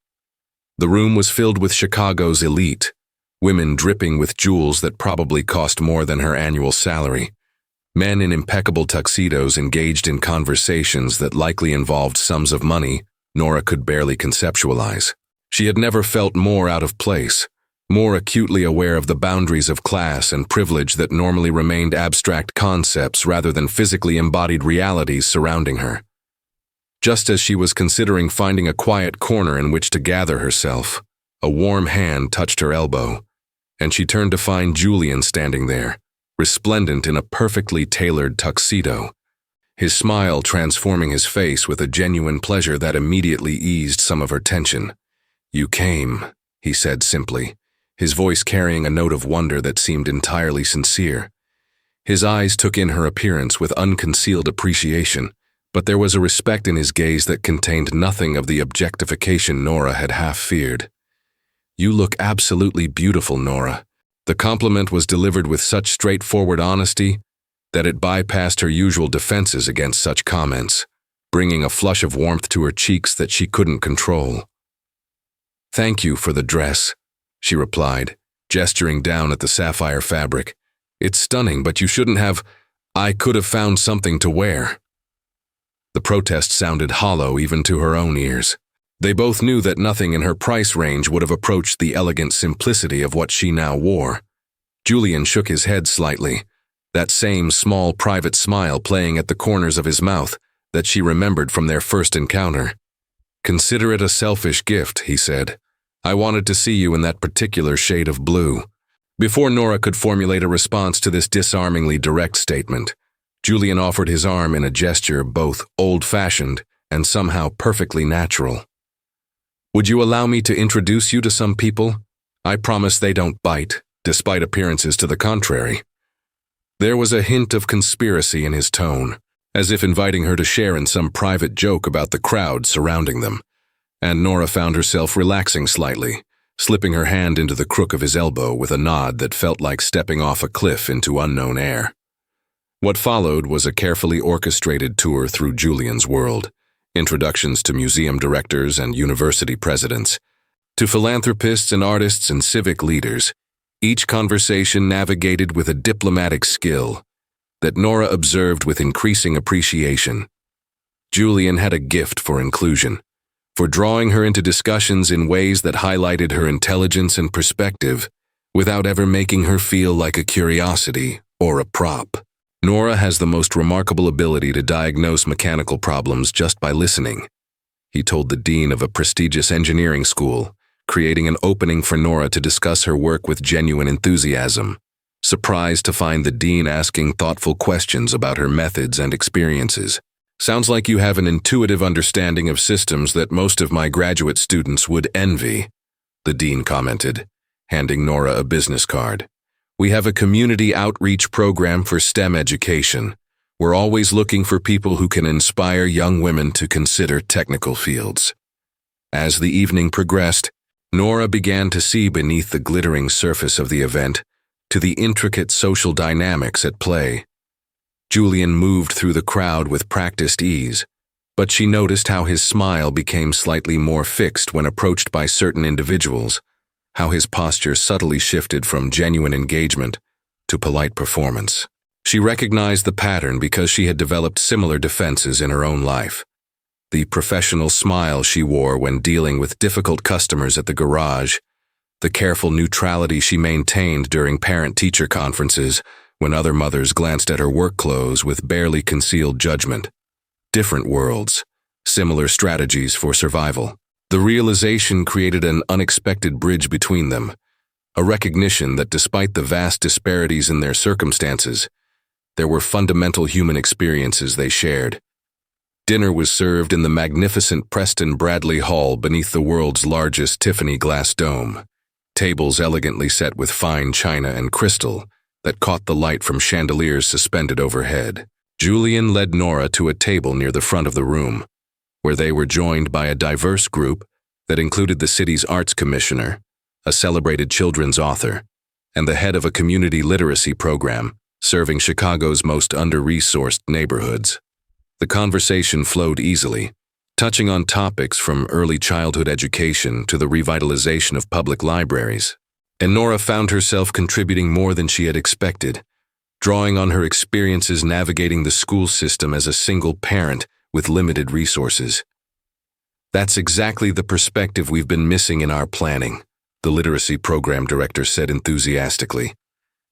The room was filled with Chicago's elite, women dripping with jewels that probably cost more than her annual salary, men in impeccable tuxedos engaged in conversations that likely involved sums of money Nora could barely conceptualize. She had never felt more out of place, more acutely aware of the boundaries of class and privilege that normally remained abstract concepts rather than physically embodied realities surrounding her. Just as she was considering finding a quiet corner in which to gather herself, a warm hand touched her elbow, and she turned to find Julian standing there, resplendent in a perfectly tailored tuxedo, his smile transforming his face with a genuine pleasure that immediately eased some of her tension. "You came," he said simply, his voice carrying a note of wonder that seemed entirely sincere. His eyes took in her appearance with unconcealed appreciation, but there was a respect in his gaze that contained nothing of the objectification Nora had half feared. "You look absolutely beautiful, Nora." The compliment was delivered with such straightforward honesty that it bypassed her usual defenses against such comments, bringing a flush of warmth to her cheeks that she couldn't control. "Thank you for the dress," she replied, gesturing down at the sapphire fabric. "It's stunning, but you shouldn't have. I could have found something to wear." The protest sounded hollow even to her own ears. They both knew that nothing in her price range would have approached the elegant simplicity of what she now wore. Julian shook his head slightly, that same small private smile playing at the corners of his mouth that she remembered from their first encounter. "Consider it a selfish gift," he said. "I wanted to see you in that particular shade of blue." Before Nora could formulate a response to this disarmingly direct statement, Julian offered his arm in a gesture both old-fashioned and somehow perfectly natural. "Would you allow me to introduce you to some people?" I promise they don't bite, despite appearances to the contrary." There was a hint of conspiracy in his tone, as if inviting her to share in some private joke about the crowd surrounding them, and Nora found herself relaxing slightly, slipping her hand into the crook of his elbow with a nod that felt like stepping off a cliff into unknown air. What followed was a carefully orchestrated tour through Julian's world, introductions to museum directors and university presidents, to philanthropists and artists and civic leaders, each conversation navigated with a diplomatic skill that Nora observed with increasing appreciation. Julian had a gift for inclusion, for drawing her into discussions in ways that highlighted her intelligence and perspective without ever making her feel like a curiosity or a prop. Nora has the most remarkable ability to diagnose mechanical problems just by listening, he told the dean of a prestigious engineering school, creating an opening for Nora to discuss her work with genuine enthusiasm, surprised to find the dean asking thoughtful questions about her methods and experiences. "Sounds like you have an intuitive understanding of systems that most of my graduate students would envy," the dean commented, handing Nora a business card. "We have a community outreach program for STEM education. We're always looking for people who can inspire young women to consider technical fields." As the evening progressed, Nora began to see beneath the glittering surface of the event to the intricate social dynamics at play. Julian moved through the crowd with practiced ease, but she noticed how his smile became slightly more fixed when approached by certain individuals, how his posture subtly shifted from genuine engagement to polite performance. She recognized the pattern because she had developed similar defenses in her own life. The professional smile she wore when dealing with difficult customers at the garage, the careful neutrality she maintained during parent-teacher conferences when other mothers glanced at her work clothes with barely concealed judgment. Different worlds, similar strategies for survival. The realization created an unexpected bridge between them, a recognition that despite the vast disparities in their circumstances, there were fundamental human experiences they shared. Dinner was served in the magnificent Preston Bradley Hall beneath the world's largest Tiffany glass dome, tables elegantly set with fine china and crystal that caught the light from chandeliers suspended overhead. Julian led Nora to a table near the front of the room, where they were joined by a diverse group that included the city's arts commissioner, a celebrated children's author, and the head of a community literacy program serving Chicago's most under-resourced neighborhoods. The conversation flowed easily, touching on topics from early childhood education to the revitalization of public libraries. And Nora found herself contributing more than she had expected, drawing on her experiences navigating the school system as a single parent with limited resources. "That's exactly the perspective we've been missing in our planning," the literacy program director said enthusiastically,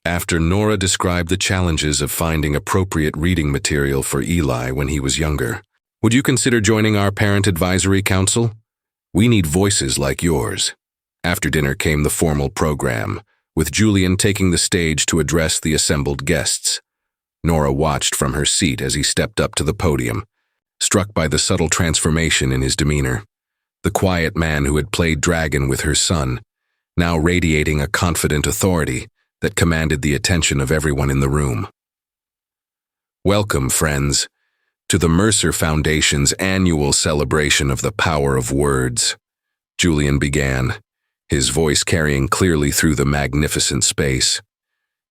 after Nora described the challenges of finding appropriate reading material for Eli when he was younger. "Would you consider joining our Parent Advisory Council? We need voices like yours." After dinner came the formal program, with Julian taking the stage to address the assembled guests. Nora watched from her seat as he stepped up to the podium, struck by the subtle transformation in his demeanor. The quiet man who had played dragon with her son, now radiating a confident authority that commanded the attention of everyone in the room. "Welcome, friends, to the Mercer Foundation's annual celebration of the power of words," Julian began, his voice carrying clearly through the magnificent space.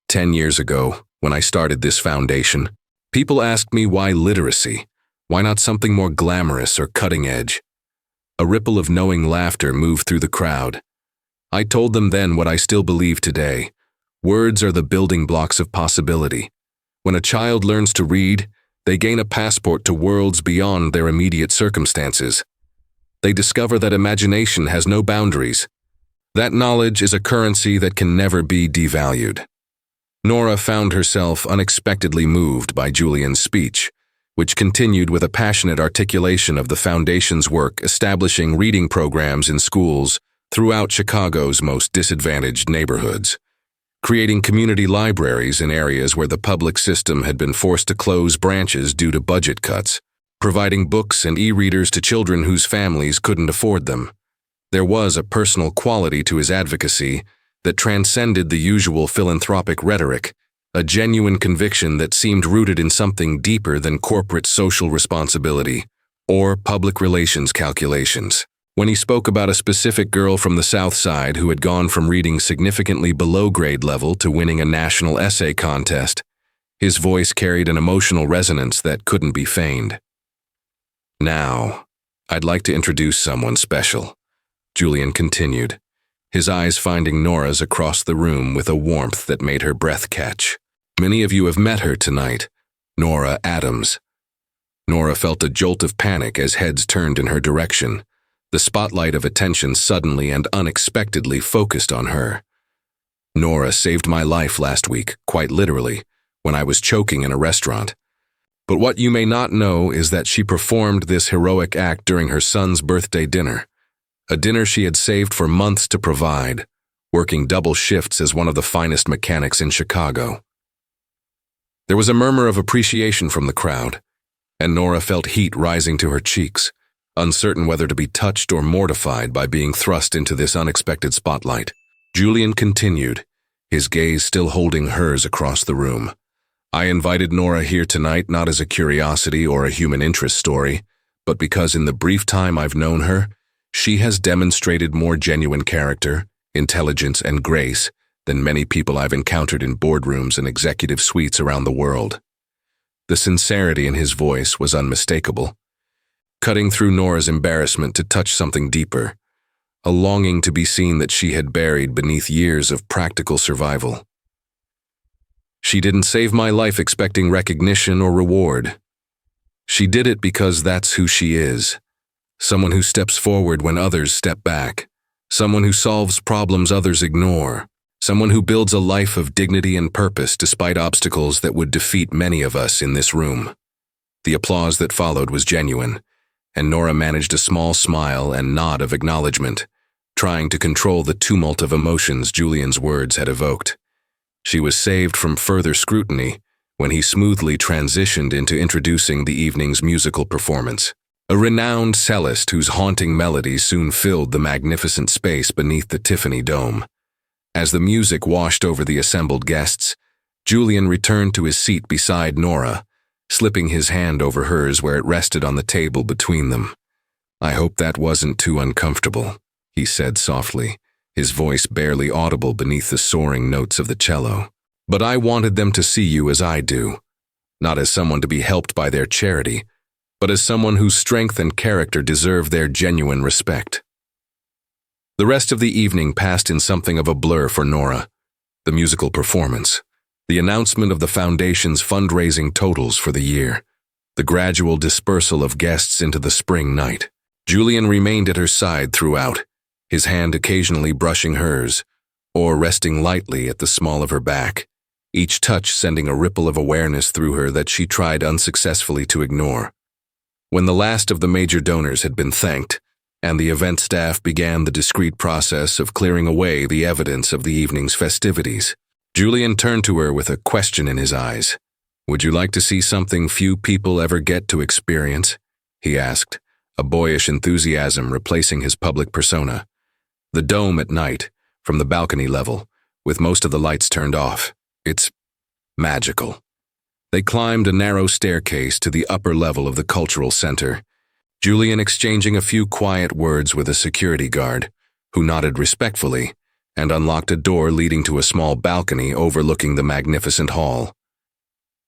10 years ago, when I started this foundation, people asked me why literacy, why not something more glamorous or cutting edge? A ripple of knowing laughter moved through the crowd. I told them then what I still believe today. Words are the building blocks of possibility. When a child learns to read, they gain a passport to worlds beyond their immediate circumstances. They discover that imagination has no boundaries. That knowledge is a currency that can never be devalued. Nora found herself unexpectedly moved by Julian's speech, which continued with a passionate articulation of the Foundation's work establishing reading programs in schools throughout Chicago's most disadvantaged neighborhoods, creating community libraries in areas where the public system had been forced to close branches due to budget cuts, providing books and e-readers to children whose families couldn't afford them, There was a personal quality to his advocacy that transcended the usual philanthropic rhetoric, a genuine conviction that seemed rooted in something deeper than corporate social responsibility or public relations calculations. When he spoke about a specific girl from the South Side who had gone from reading significantly below grade level to winning a national essay contest, his voice carried an emotional resonance that couldn't be feigned. "Now, I'd like to introduce someone special," Julian continued, his eyes finding Nora's across the room with a warmth that made her breath catch. "Many of you have met her tonight, Nora Adams." Nora felt a jolt of panic as heads turned in her direction, the spotlight of attention suddenly and unexpectedly focused on her. "Nora saved my life last week, quite literally, when I was choking in a restaurant. But what you may not know is that she performed this heroic act during her son's birthday dinner, a dinner she had saved for months to provide, working double shifts as one of the finest mechanics in Chicago." There was a murmur of appreciation from the crowd, and Nora felt heat rising to her cheeks, uncertain whether to be touched or mortified by being thrust into this unexpected spotlight. Julian continued, his gaze still holding hers across the room. "I invited Nora here tonight not as a curiosity or a human interest story, but because in the brief time I've known her, she has demonstrated more genuine character, intelligence, and grace than many people I've encountered in boardrooms and executive suites around the world." The sincerity in his voice was unmistakable, cutting through Nora's embarrassment to touch something deeper, a longing to be seen that she had buried beneath years of practical survival. "She didn't save my life expecting recognition or reward. She did it because that's who she is. Someone who steps forward when others step back. Someone who solves problems others ignore. Someone who builds a life of dignity and purpose despite obstacles that would defeat many of us in this room." The applause that followed was genuine, and Nora managed a small smile and nod of acknowledgement, trying to control the tumult of emotions Julian's words had evoked. She was saved from further scrutiny when he smoothly transitioned into introducing the evening's musical performance. A renowned cellist whose haunting melody soon filled the magnificent space beneath the Tiffany Dome. As the music washed over the assembled guests, Julian returned to his seat beside Nora, slipping his hand over hers where it rested on the table between them. "I hope that wasn't too uncomfortable," he said softly, his voice barely audible beneath the soaring notes of the cello. "But I wanted them to see you as I do, not as someone to be helped by their charity, but as someone whose strength and character deserve their genuine respect." The rest of the evening passed in something of a blur for Nora. The musical performance, the announcement of the foundation's fundraising totals for the year, the gradual dispersal of guests into the spring night. Julian remained at her side throughout, his hand occasionally brushing hers, or resting lightly at the small of her back, each touch sending a ripple of awareness through her that she tried unsuccessfully to ignore. When the last of the major donors had been thanked, and the event staff began the discreet process of clearing away the evidence of the evening's festivities, Julian turned to her with a question in his eyes. "Would you like to see something few people ever get to experience?" he asked, a boyish enthusiasm replacing his public persona. The dome at night, from the balcony level, with most of the lights turned off. It's magical. They climbed a narrow staircase to the upper level of the cultural center, Julian exchanging a few quiet words with a security guard, who nodded respectfully and unlocked a door leading to a small balcony overlooking the magnificent hall.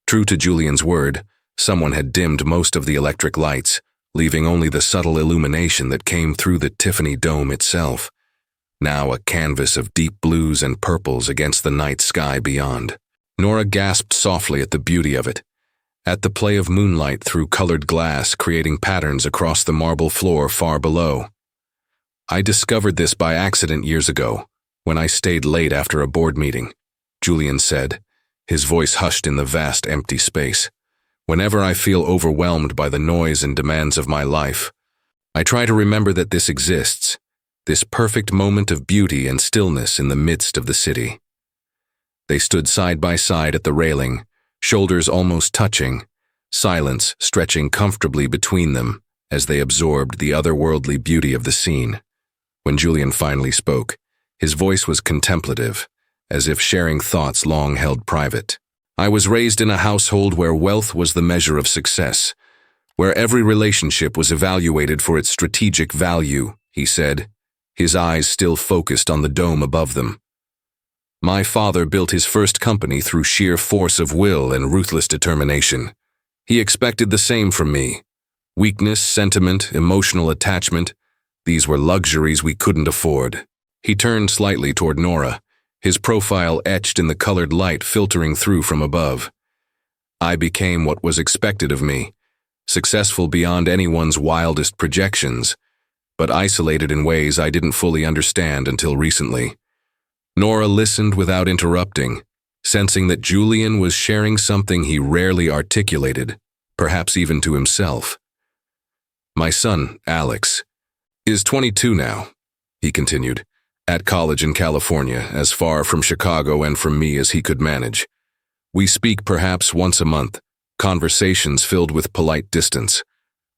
True to Julian's word, someone had dimmed most of the electric lights, leaving only the subtle illumination that came through the Tiffany Dome itself, now a canvas of deep blues and purples against the night sky beyond. Nora gasped softly at the beauty of it, at the play of moonlight through colored glass creating patterns across the marble floor far below. "I discovered this by accident years ago, when I stayed late after a board meeting," Julian said, his voice hushed in the vast empty space. "Whenever I feel overwhelmed by the noise and demands of my life, I try to remember that this exists, this perfect moment of beauty and stillness in the midst of the city." They stood side by side at the railing, shoulders almost touching, silence stretching comfortably between them as they absorbed the otherworldly beauty of the scene. When Julian finally spoke, his voice was contemplative, as if sharing thoughts long held private. "I was raised in a household where wealth was the measure of success, where every relationship was evaluated for its strategic value," he said, his eyes still focused on the dome above them. "My father built his first company through sheer force of will and ruthless determination. He expected the same from me. Weakness, sentiment, emotional attachment, these were luxuries we couldn't afford." He turned slightly toward Nora, his profile etched in the colored light filtering through from above. "I became what was expected of me, successful beyond anyone's wildest projections, but isolated in ways I didn't fully understand until recently." Nora listened without interrupting, sensing that Julian was sharing something he rarely articulated, perhaps even to himself. "My son, Alex, is 22 now," he continued, "at college in California, as far from Chicago and from me as he could manage. We speak perhaps once a month, conversations filled with polite distance.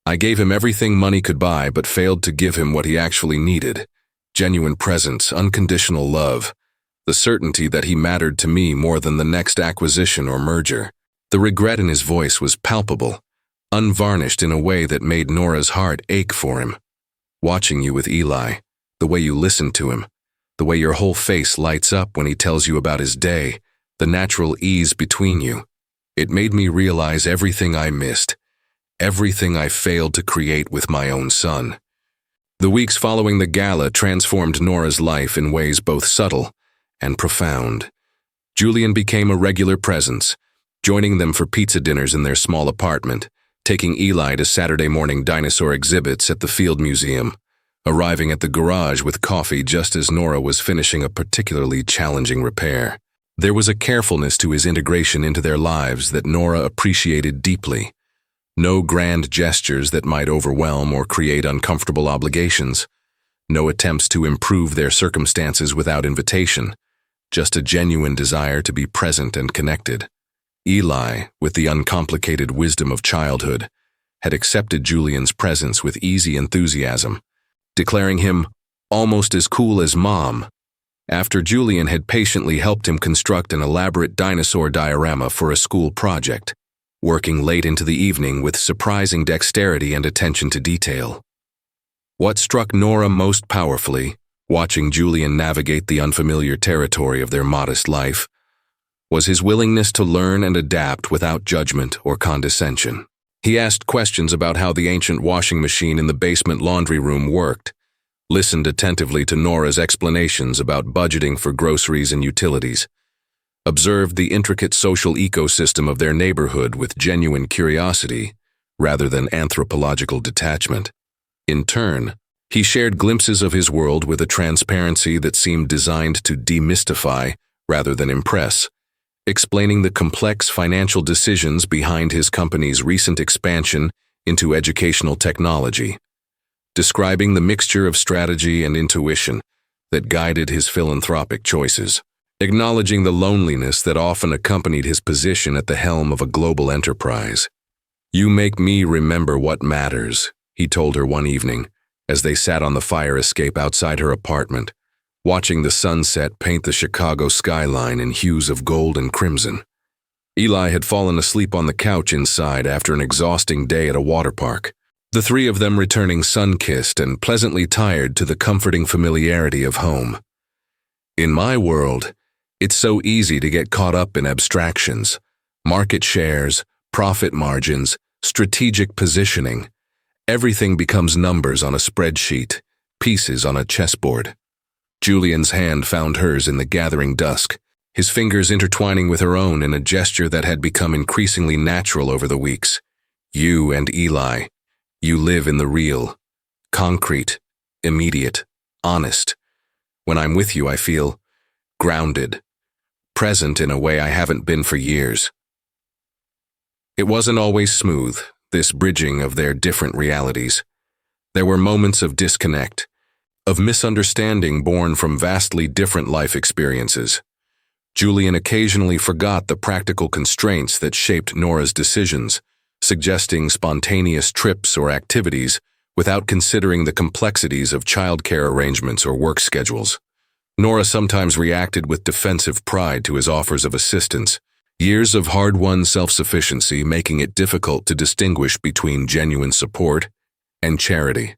I gave him everything money could buy but failed to give him what he actually needed: genuine presence, unconditional love, the certainty that he mattered to me more than the next acquisition or merger." The regret in his voice was palpable, unvarnished in a way that made Nora's heart ache for him. "Watching you with Eli, the way you listen to him, the way your whole face lights up when he tells you about his day, the natural ease between you, it made me realize everything I missed, everything I failed to create with my own son." The weeks following the gala transformed Nora's life in ways both subtle and profound. Julian became a regular presence, joining them for pizza dinners in their small apartment, taking Eli to Saturday morning dinosaur exhibits at the Field Museum, arriving at the garage with coffee just as Nora was finishing a particularly challenging repair. There was a carefulness to his integration into their lives that Nora appreciated deeply. No grand gestures that might overwhelm or create uncomfortable obligations. No attempts to improve their circumstances without invitation. Just a genuine desire to be present and connected. Eli, with the uncomplicated wisdom of childhood, had accepted Julian's presence with easy enthusiasm, declaring him almost as cool as Mom, after Julian had patiently helped him construct an elaborate dinosaur diorama for a school project, working late into the evening with surprising dexterity and attention to detail. What struck Nora most powerfully, watching Julian navigate the unfamiliar territory of their modest life, was his willingness to learn and adapt without judgment or condescension. He asked questions about how the ancient washing machine in the basement laundry room worked, listened attentively to Nora's explanations about budgeting for groceries and utilities, observed the intricate social ecosystem of their neighborhood with genuine curiosity rather than anthropological detachment. In turn, he shared glimpses of his world with a transparency that seemed designed to demystify rather than impress, explaining the complex financial decisions behind his company's recent expansion into educational technology, describing the mixture of strategy and intuition that guided his philanthropic choices, acknowledging the loneliness that often accompanied his position at the helm of a global enterprise. "You make me remember what matters," he told her one evening, as they sat on the fire escape outside her apartment, watching the sunset paint the Chicago skyline in hues of gold and crimson. Eli had fallen asleep on the couch inside after an exhausting day at a water park, the three of them returning sun-kissed and pleasantly tired to the comforting familiarity of home. "In my world, it's so easy to get caught up in abstractions, market shares, profit margins, strategic positioning. Everything becomes numbers on a spreadsheet, pieces on a chessboard." Julian's hand found hers in the gathering dusk, his fingers intertwining with her own in a gesture that had become increasingly natural over the weeks. "You and Eli, you live in the real, concrete, immediate, honest. When I'm with you, I feel grounded, present in a way I haven't been for years." It wasn't always smooth, this bridging of their different realities. There were moments of disconnect, of misunderstanding born from vastly different life experiences. Julian occasionally forgot the practical constraints that shaped Nora's decisions, suggesting spontaneous trips or activities without considering the complexities of childcare arrangements or work schedules. Nora sometimes reacted with defensive pride to his offers of assistance, years of hard-won self-sufficiency making it difficult to distinguish between genuine support and charity.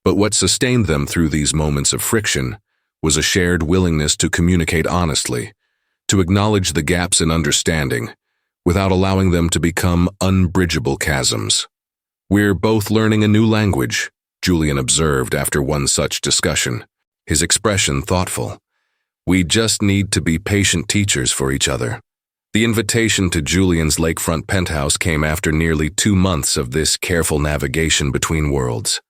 But what sustained them through these moments of friction was a shared willingness to communicate honestly, to acknowledge the gaps in understanding, without allowing them to become unbridgeable chasms. "We're both learning a new language," Julian observed after one such discussion, his expression thoughtful. "We just need to be patient teachers for each other." The invitation to Julian's lakefront penthouse came after nearly 2 months of this careful navigation between worlds.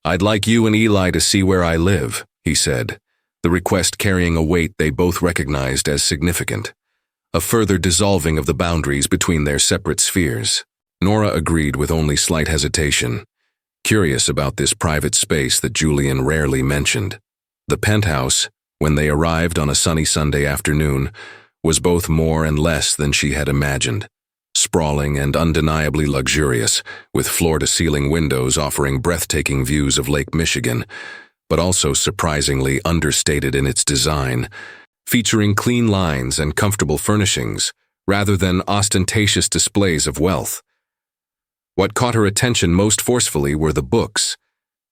"I'd like you and Eli to see where I live," he said, the request carrying a weight they both recognized as significant, a further dissolving of the boundaries between their separate spheres. Nora agreed with only slight hesitation, curious about this private space that Julian rarely mentioned. The penthouse, when they arrived on a sunny Sunday afternoon, was both more and less than she had imagined. Sprawling and undeniably luxurious, with floor-to-ceiling windows offering breathtaking views of Lake Michigan, but also surprisingly understated in its design, featuring clean lines and comfortable furnishings, rather than ostentatious displays of wealth. What caught her attention most forcefully were the books,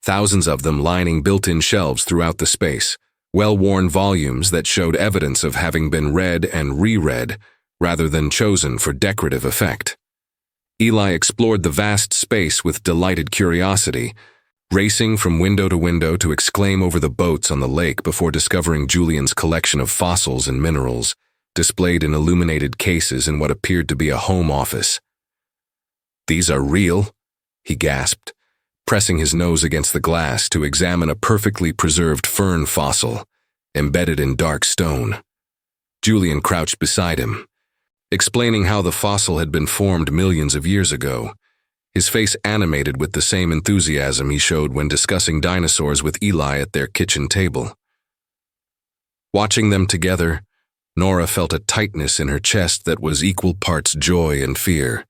thousands of them lining built-in shelves throughout the space, well-worn volumes that showed evidence of having been read and reread, rather than chosen for decorative effect. Eli explored the vast space with delighted curiosity, racing from window to window to exclaim over the boats on the lake before discovering Julian's collection of fossils and minerals, displayed in illuminated cases in what appeared to be a home office. "These are real?" he gasped, pressing his nose against the glass to examine a perfectly preserved fern fossil, embedded in dark stone. Julian crouched beside him, explaining how the fossil had been formed millions of years ago, his face animated with the same enthusiasm he showed when discussing dinosaurs with Eli at their kitchen table. Watching them together, Nora felt a tightness in her chest that was equal parts joy and fear.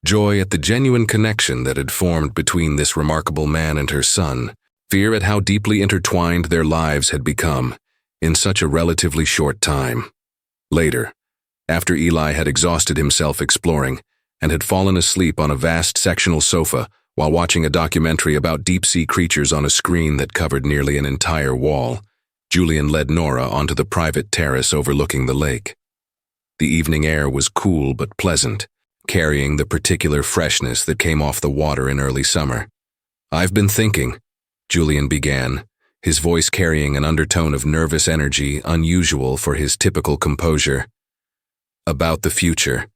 Joy at the genuine connection that had formed between this remarkable man and her son, fear at how deeply intertwined their lives had become in such a relatively short time. Later, after Eli had exhausted himself exploring and had fallen asleep on a vast sectional sofa while watching a documentary about deep-sea creatures on a screen that covered nearly an entire wall, Julian led Nora onto the private terrace overlooking the lake. The evening air was cool but pleasant, carrying the particular freshness that came off the water in early summer. "I've been thinking," Julian began, his voice carrying an undertone of nervous energy unusual for his typical composure, "about the future,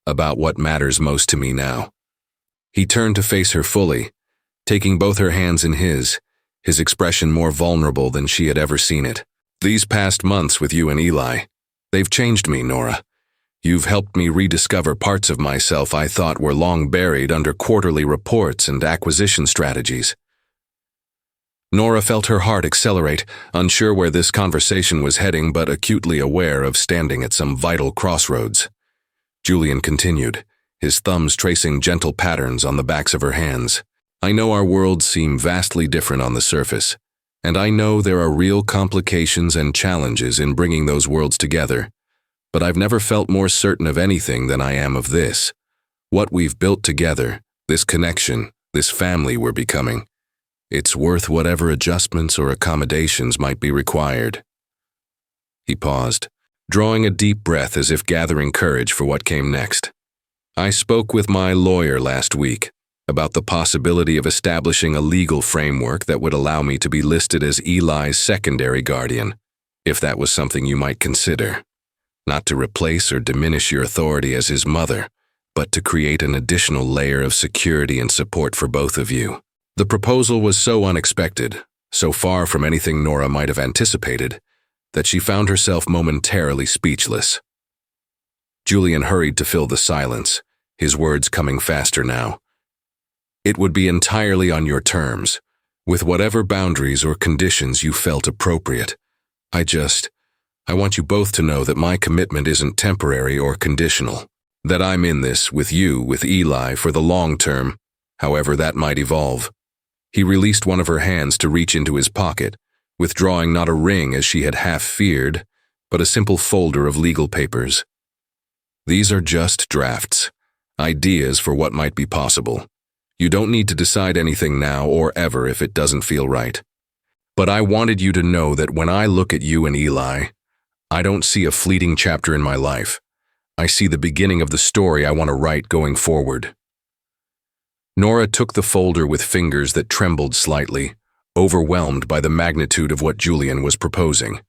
about what matters most to me now." He turned to face her fully, taking both her hands in his expression more vulnerable than she had ever seen it. "These past months with you and Eli, they've changed me, Nora. You've helped me rediscover parts of myself I thought were long buried under quarterly reports and acquisition strategies." Nora felt her heart accelerate, unsure where this conversation was heading but acutely aware of standing at some vital crossroads. Julian continued, his thumbs tracing gentle patterns on the backs of her hands. "I know our worlds seem vastly different on the surface, and I know there are real complications and challenges in bringing those worlds together. But I've never felt more certain of anything than I am of this. What we've built together, this connection, this family we're becoming, it's worth whatever adjustments or accommodations might be required." He paused, drawing a deep breath as if gathering courage for what came next. "I spoke with my lawyer last week about the possibility of establishing a legal framework that would allow me to be listed as Eli's secondary guardian, if that was something you might consider. Not to replace or diminish your authority as his mother, but to create an additional layer of security and support for both of you." The proposal was so unexpected, so far from anything Nora might have anticipated, that she found herself momentarily speechless. Julian hurried to fill the silence, his words coming faster now. "It would be entirely on your terms, with whatever boundaries or conditions you felt appropriate. I want you both to know that my commitment isn't temporary or conditional, that I'm in this with you, with Eli, for the long term, however that might evolve." He released one of her hands to reach into his pocket, withdrawing not a ring as she had half feared, but a simple folder of legal papers. These are just drafts, ideas for what might be possible. You don't need to decide anything now or ever if it doesn't feel right. But I wanted you to know that when I look at you and Eli, I don't see a fleeting chapter in my life. I see the beginning of the story I want to write going forward. Nora took the folder with fingers that trembled slightly, overwhelmed by the magnitude of what Julian was proposing.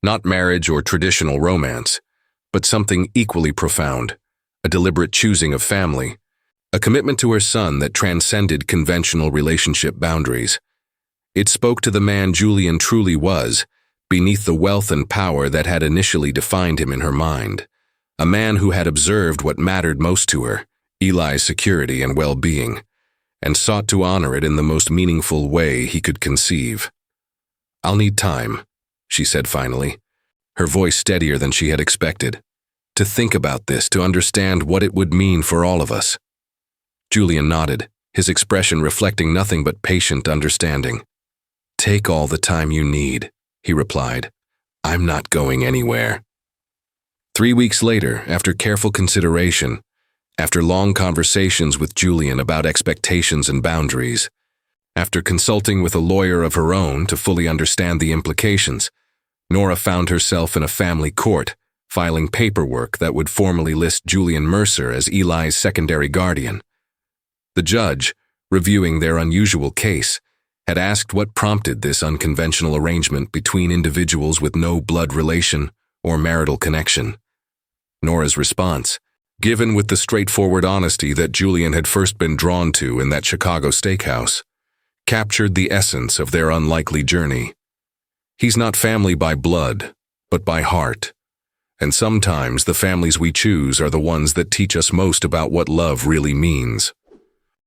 Not marriage or traditional romance, but something equally profound, a deliberate choosing of family, a commitment to her son that transcended conventional relationship boundaries. It spoke to the man Julian truly was, beneath the wealth and power that had initially defined him in her mind. A man who had observed what mattered most to her, Eli's security and well-being, and sought to honor it in the most meaningful way he could conceive. "I'll need time," she said finally, her voice steadier than she had expected, "to think about this, to understand what it would mean for all of us." Julian nodded, his expression reflecting nothing but patient understanding. "Take all the time you need," he replied. "I'm not going anywhere." 3 weeks later, after careful consideration, after long conversations with Julian about expectations and boundaries, after consulting with a lawyer of her own to fully understand the implications, Nora found herself in a family court, filing paperwork that would formally list Julian Mercer as Eli's secondary guardian. The judge, reviewing their unusual case, had asked what prompted this unconventional arrangement between individuals with no blood relation or marital connection. Nora's response, given with the straightforward honesty that Julian had first been drawn to in that Chicago steakhouse, captured the essence of their unlikely journey. He's not family by blood, but by heart. And sometimes the families we choose are the ones that teach us most about what love really means.